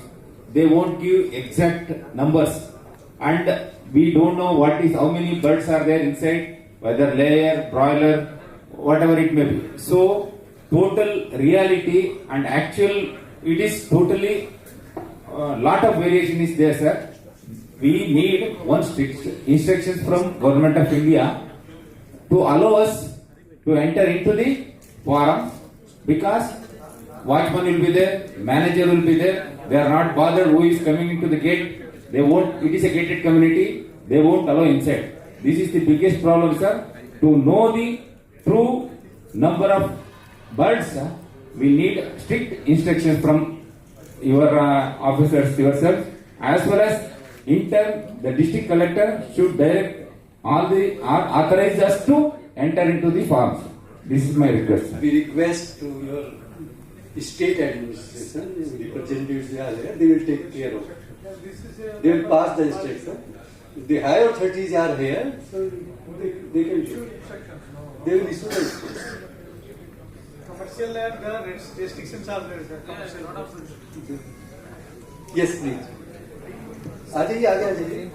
They won't give exact numbers, and we don't know how many birds are there inside, whether layer, broiler, whatever it may be. So total reality and actual, it is totally lot of variation is there, sir. We need one strict instructions from Government of India to allow us to enter into the forum, because watchman will be there, manager will be there. They are not bothered who is coming into the gate. They won't. It is a gated community. They won't allow inside. This is the biggest problem, sir. To know the true number of birds, we need strict instructions from your officers, yourself, as well as in turn the district collector should direct all the authorize us to enter into the farms. This is my request, sir. We request to your state administration, representatives they are there, they will take care of it. They will pass the instruction. If the higher authorities are here, so they can do it. They will issue the instruction. Commercial land, there are restrictions are there, sir. Commercial. Yes, please. आ जाइए.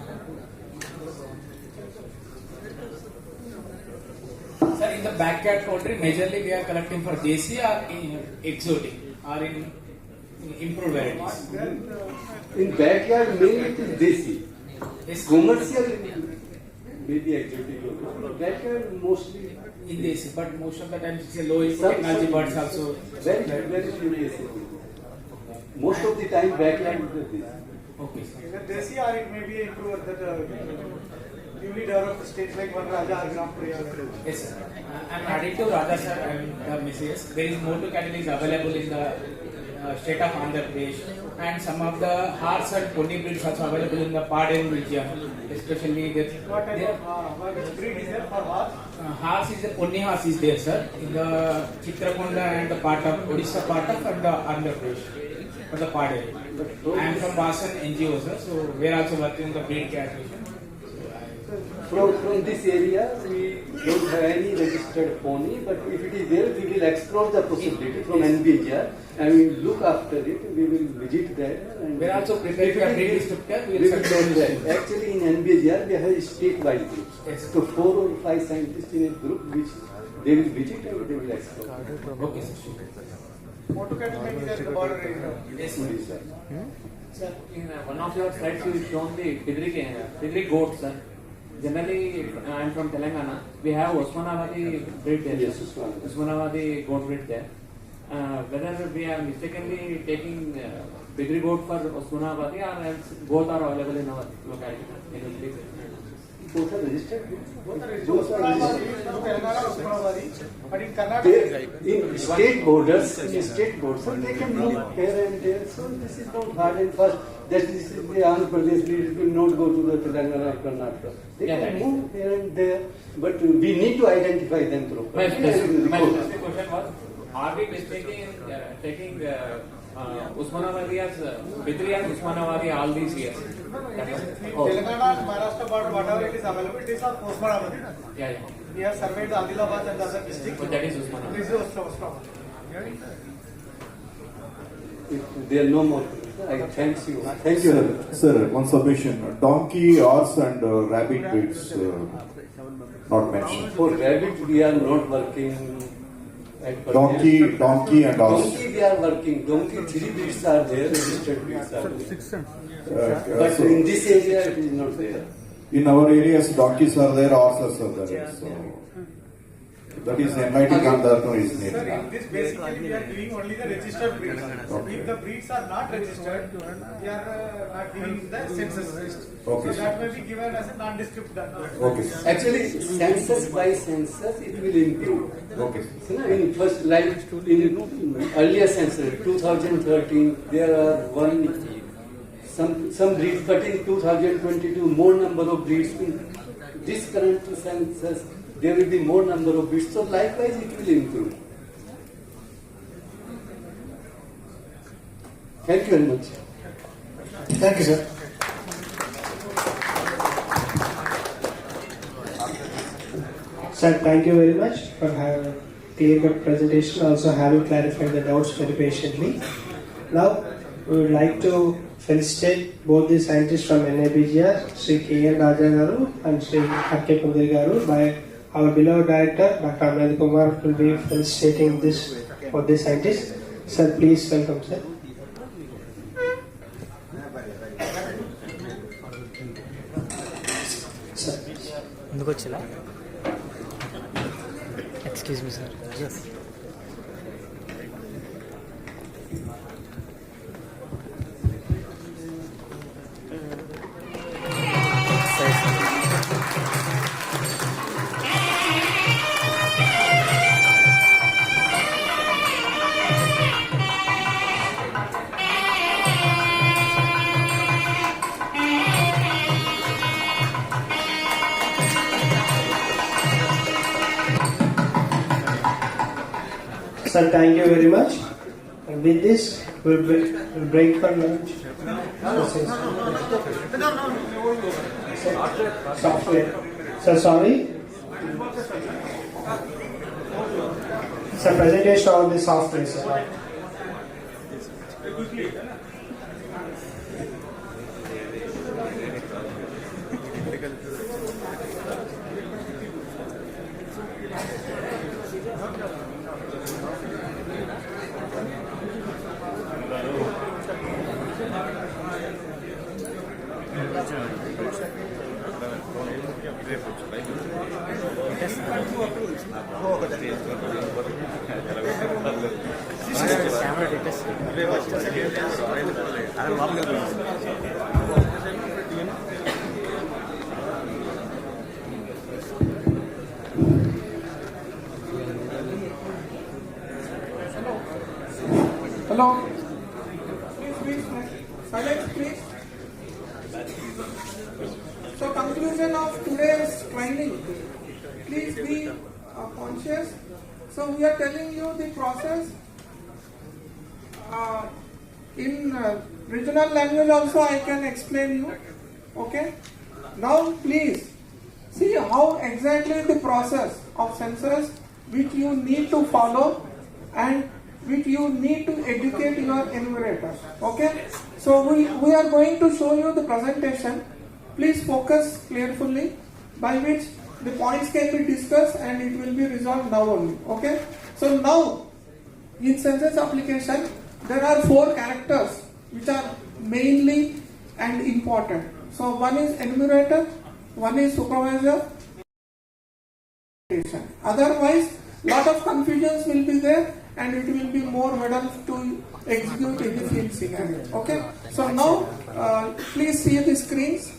Sir, in the backyard poultry, majorly we are collecting for Desi or in exotic or in improved varieties. In backyard, mainly it is Desi. Yes. Commercial, maybe exotic. Backyard mostly in Desi, but most of the times it's a low technology birds also. Very few Desi. Most of the time backyard is Desi. Okay. Desi or it may be improved that newly developed states like one Raja or Gram Priya. Yes, sir. I'm adding to Raja sir and Mrs. There is more to cattle is available in the state of Andhra Pradesh, and some of the horse and pony breeds also available in the Paden region, especially the. What type of breed is there for horse? Horse is a pony horse is there, sir, in the Chitrakonda and the part of Odisha part of and the Andhra Pradesh for the Paden. I am from Vasan NGO, sir, so we are also working on the breed creation. From this area, we don't have any registered pony, but if it is there, we will explore the possibility from NBHR and we will look after it. We will visit there. And we are also prepared for breed district. We will do that. Actually, in NBHR, we have state-wide groups. Yes. So 4 or 5 scientists in a group, which they will visit and they will explore. Okay, sir. Motor cattle may be there in the border area. Yes, sir. Sir, in one of your slides, you shown the pedigree goats, sir. Generally, I am from Telangana. We have Osmanabadi breed there. Yes, Osmanabadi goat breed there. Whether we are mistakenly taking pedigree goat for Osmanabadi or else both are available in our locality. Both are registered. Both are registered. But in Karnataka, In state borders, they can move here and there. So this is not hard and fast. That this is the Andhra Pradesh, it will not go to the Telangana or Karnataka. They can move here and there, but we need to identify them properly. My specific question was, are we mistaking taking Usmanabadi as Bidri and Usmanabadi all these years. Telangana and Maharashtra border, whatever it is available, it is of Osmanabad. Yeah. We have surveyed Adilabad and the other districts. But that is Usmanabad. This is Osmanabad. If there are no more, I thank you. Thank you. Sir, one submission. Donkey, horse and rabbit breeds not mentioned. For rabbit, we are not working. Donkey and horse. Donkey, we are working. Donkey, 3 breeds are there, registered breeds are there. But So in this area, it is not there. in our areas, donkeys are there, horses are there. So that is enlightening and that no is Sir, needed. in this basically we are giving only the registered breeds. If the breeds are not registered, we are not giving the census list. Okay. So that may be given as a non-descript data. Okay. Actually, census by census, it will improve. Okay. So now in first, like in earlier census, 2013, there are some breeds, but in 2022, more number of breeds. In this current census, there will be more number of breeds. So likewise, it will improve. Thank you very much. Thank you, sir. Sir, thank you very much for having clear-cut presentation, also having clarified the doubts very patiently. Now, we would like to felicitate both the scientists from NABGR, Sri K.N. Raja Garu and Sri R.K. Kundri Garu. By our beloved director, Dr. Amnad Kumar, will be felicitating this for the scientists. Sir, please welcome, sir. Excuse me, sir. Yes. Sir, thank you very much. And with this, we'll break for lunch. Software. Sir, sorry. Sir, presentation on the software, sir. Hello. Please, silence, please. So, conclusion of today's training. Please be conscious. So, we are telling you the process in regional language. Also, I can explain you. Okay. Now, please see how exactly the process of census which you need to follow and which you need to educate your enumerators. Okay? So we are going to show you the presentation. Please focus carefully by which the points can be discussed and it will be resolved now only. Okay? So now in census application there are 4 characters which are mainly and important. So one is enumerator, one is supervisor. Otherwise lot of confusions will be there and it will be more hurdle to execute in the field scenario. Okay? So now, please see the screens.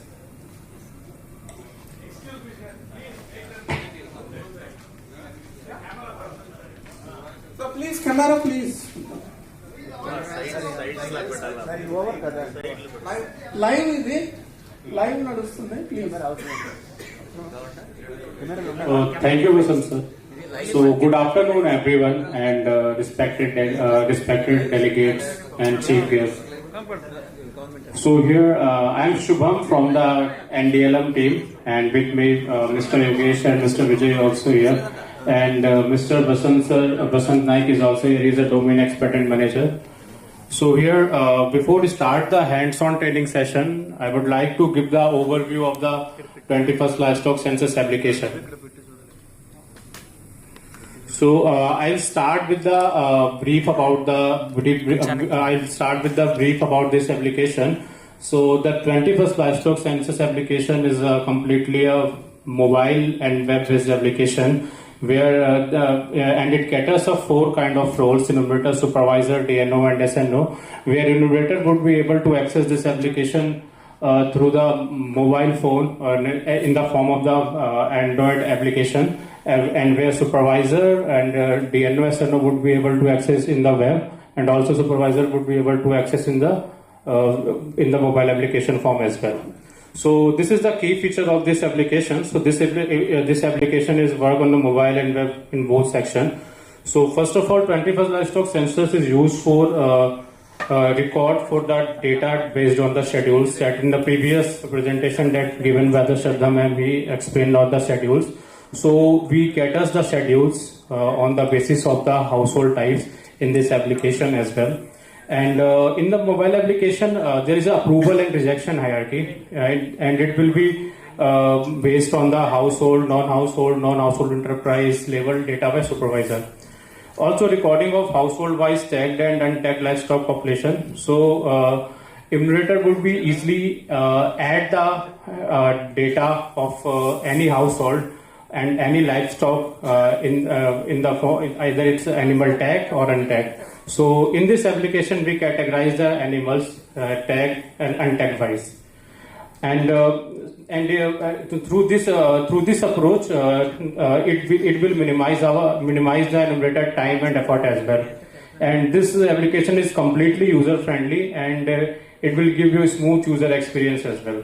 So please, camera please. Live is it? Live nadustundi, please. Thank you, Mr. Sir. So, good afternoon, everyone, and respected delegates and chief guest. So here I am Shubham from the NDLM team, and with me Mr. Yogesh and Mr. Vijay also here, and Mr. Basant Naik is also here. He is a domain expert and manager. So here, before we start the hands-on training session, I would like to give the overview of the 21st Livestock Census application. So I'll start with the brief about this application. So the 21st Livestock Census application is completely a mobile and web-based application where and it caters of 4 kind of roles: enumerator, supervisor, DNO, and SNO. Where enumerator would be able to access this application through the mobile phone in the form of the Android application, and where supervisor and DNO, SNO would be able to access in the web, and also supervisor would be able to access in the mobile application form as well. So this is the key feature of this application. So this application is work on the mobile and web in both sections. So first of all, 21st Livestock Census is used for record for the data based on the schedules set in the previous presentation that given by the Shraddha ma'am. We explained all the schedules. So we cater the schedules on the basis of the household types in this application as well. And in the mobile application, there is an approval and rejection hierarchy, right? And it will be based on the household, non-household enterprise level data by supervisor. Also, recording of household-wise tagged and untagged livestock population. So, enumerator would be easily add the data of any household and any livestock in the either it's animal tag or untagged. So in this application, we categorize the animals tagged and untagged wise, and through this approach, it will minimize the enumerator time and effort as well. And this application is completely user friendly, and it will give you a smooth user experience as well.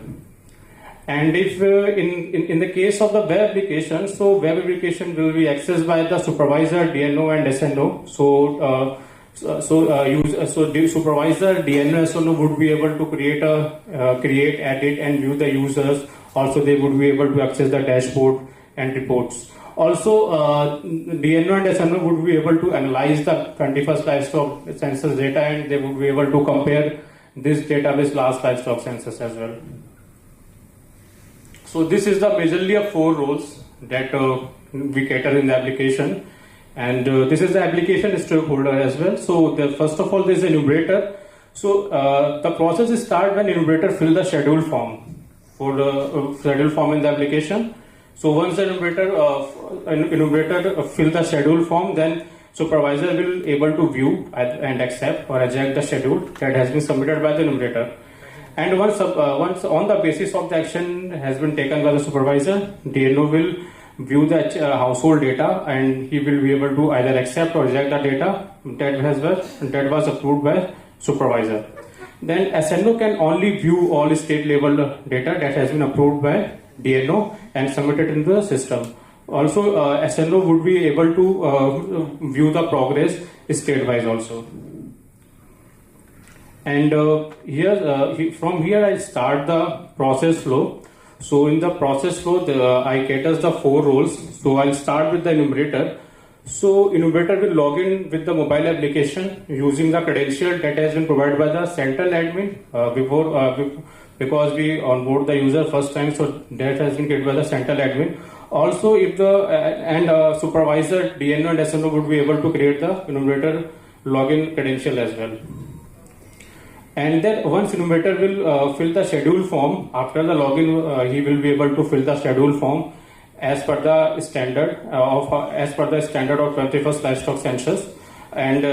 And if in the case of the web application, so web application will be accessed by the supervisor, DNO, and SNO. So the supervisor, DNO, SNO would be able to create, edit, and view the users. Also, they would be able to access the dashboard and reports. Also, DNO and SNO would be able to analyze the 21st Livestock Census data, and they would be able to compare this data with last Livestock Census as well. So this is the majorly of 4 roles that we cater in the application. And this is the application stakeholder as well. So first of all, there is an enumerator. So the process starts when enumerator fill the schedule form for the schedule form in the application. So once the enumerator fill the schedule form, then supervisor will able to view and accept or reject the schedule that has been submitted by the enumerator. And once on the basis of the action has been taken by the supervisor, DNO will view the household data, and he will be able to either accept or reject the data that was approved by supervisor. Then SNO can only view all state level data that has been approved by DNO and submitted into the system. Also, SNO would be able to view the progress state-wise also. And from here I start the process flow. So in the process flow, I caters the 4 roles. So I'll start with the enumerator. So enumerator will log in with the mobile application using the credential that has been provided by the central admin because we onboard the user first time. So that has been created by the central admin. Also, if the supervisor, DNO and SNO would be able to create the enumerator login credential as well. And then once enumerator will fill the schedule form, after the login, he will be able to fill the schedule form as per the standard of 21st Livestock Census. And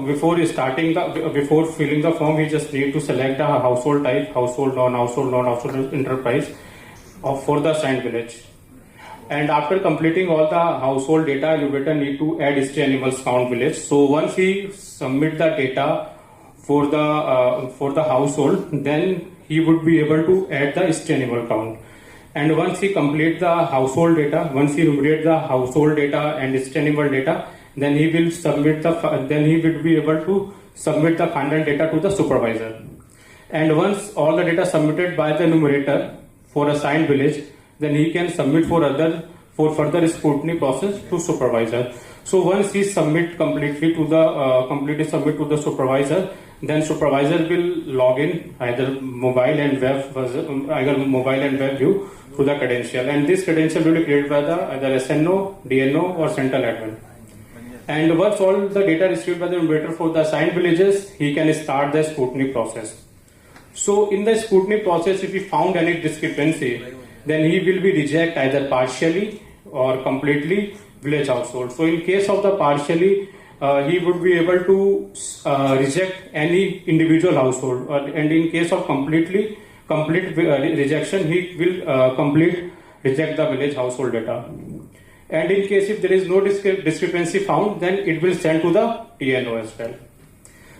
before filling the form, he just need to select the household type, household, non-household enterprise for the assigned village. And after completing all the household data, enumerator need to add stray animals count village. So once he submit the data for the household, then he would be able to add the stray animal count. And once he complete the household data, once he enumerate the household data and stray animal data, then he will submit then he will be able to submit the final data to the supervisor. And once all the data submitted by the enumerator for assigned village, then he can submit for further scrutiny process to supervisor. So once he completely submit to the supervisor, then supervisor will log in either mobile and web view through the credential, and this credential will be created by the either SNO, DNO or central admin. And once all the data received by the enumerator for the assigned villages, he can start the scrutiny process. So in the scrutiny process, if he found any discrepancy, then he will be reject either partially or completely village household. So in case of the partially, he would be able to reject any individual household, and in case of complete rejection, he will reject the village household data. And in case if there is no discrepancy found, then it will send to the DNO as well.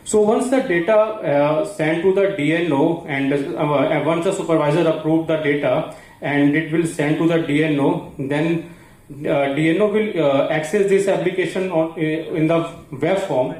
So once the data sent to the DNO, and once the supervisor approved the data and it will send to the DNO, then DNO will access this application in the web form,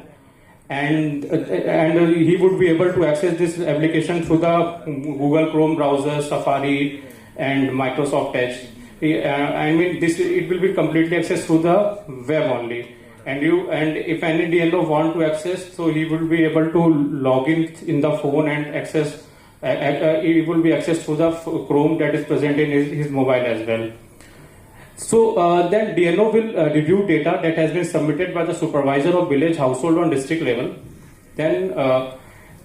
and he would be able to access this application through the Google Chrome browser, Safari, and Microsoft Edge. It will be completely accessed through the web only. And if any DNO want to access, so he will be able to log in the phone and access. It will be accessed through the Chrome that is present in his mobile as well. So then DNO will review data that has been submitted by the supervisor of village household on district level. Then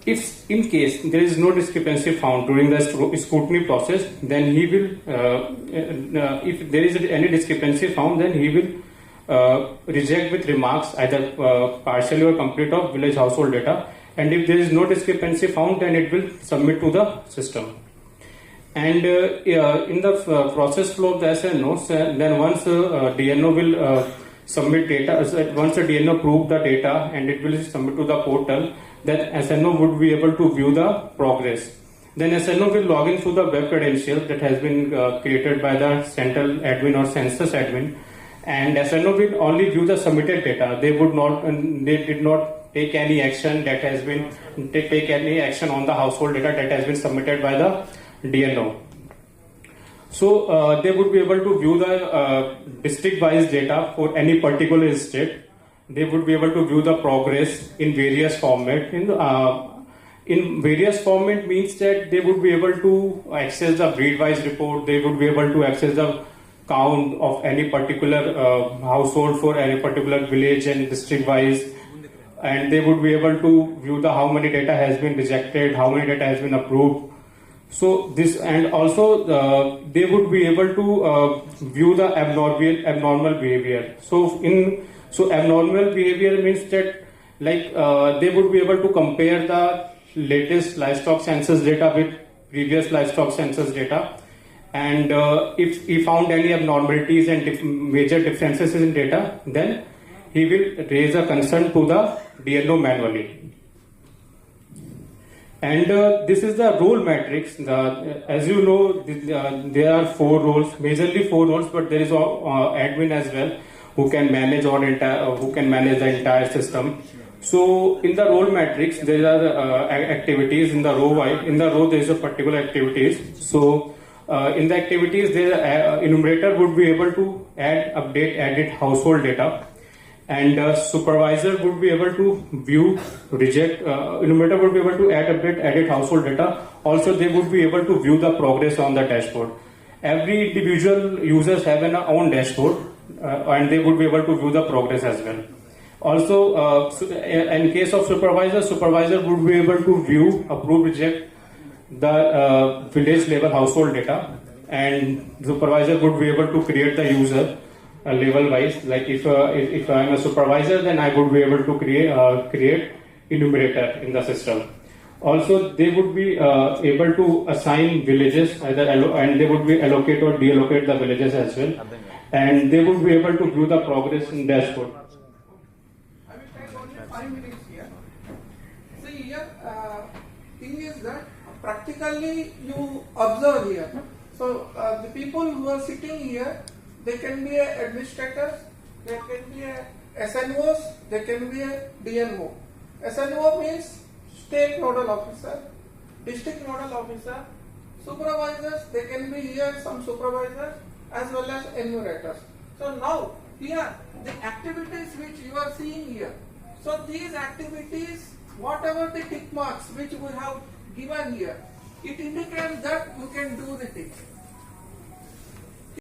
if in case there is no discrepancy found during the scrutiny process, then he will, if there is any discrepancy found, then he will reject with remarks either partially or complete of village household data. And if there is no discrepancy found, then it will submit to the system. And in the process flow of the SNO, then once DNO will submit data, once the DNO approve the data and it will submit to the portal, then SNO would be able to view the progress. Then SNO will log in through the web credential that has been created by the central admin or census admin, and SNO will only view the submitted data. They did not take any action that has been take any action on the household data that has been submitted by the DNO. So they would be able to view the district-wise data for any particular state. They would be able to view the progress in various format. In various format means that they would be able to access the breed-wise report. They would be able to access the count of any particular household for any particular village and district-wise. And they would be able to view the how many data has been rejected, how many data has been approved. So this, and also they would be able to view the abnormal behavior. So abnormal behavior means that they would be able to compare the latest livestock census data with previous livestock census data, and if he found any abnormalities and major differences in data, then he will raise a concern to the DNO manually. And this is the role matrix. As you know, there are 4 roles, majorly 4 roles, but there is admin as well who can manage the entire system. So in the role matrix, there are activities in the row. In the row, there is a particular activities. So in the activities, the enumerator would be able to add, update, edit household data. And supervisor would be able to view, reject, enumerator would be able to add, update, edit household data. Also, they would be able to view the progress on the dashboard. Every individual users have an own dashboard, and they would be able to view the progress as well. Also, in case of supervisor would be able to view, approve, reject the village level household data, and supervisor would be able to create the user level wise. Like if I am a supervisor, then I would be able to create enumerator in the system. Also, they would be able to assign villages, and they would be allocate or deallocate the villages as well, and they would be able to view the progress in dashboard. I will take only 5 minutes here. See here, thing is that practically you observe here. So the people who are sitting here, they can be administrators, they can be SNOs, they can be a DNO. SNO means state nodal officer, district nodal officer, supervisors, they can be here some supervisors as well as enumerators. So now here the activities which you are seeing here, so these activities, whatever the tick marks which we have given here, it indicates that you can do the tick.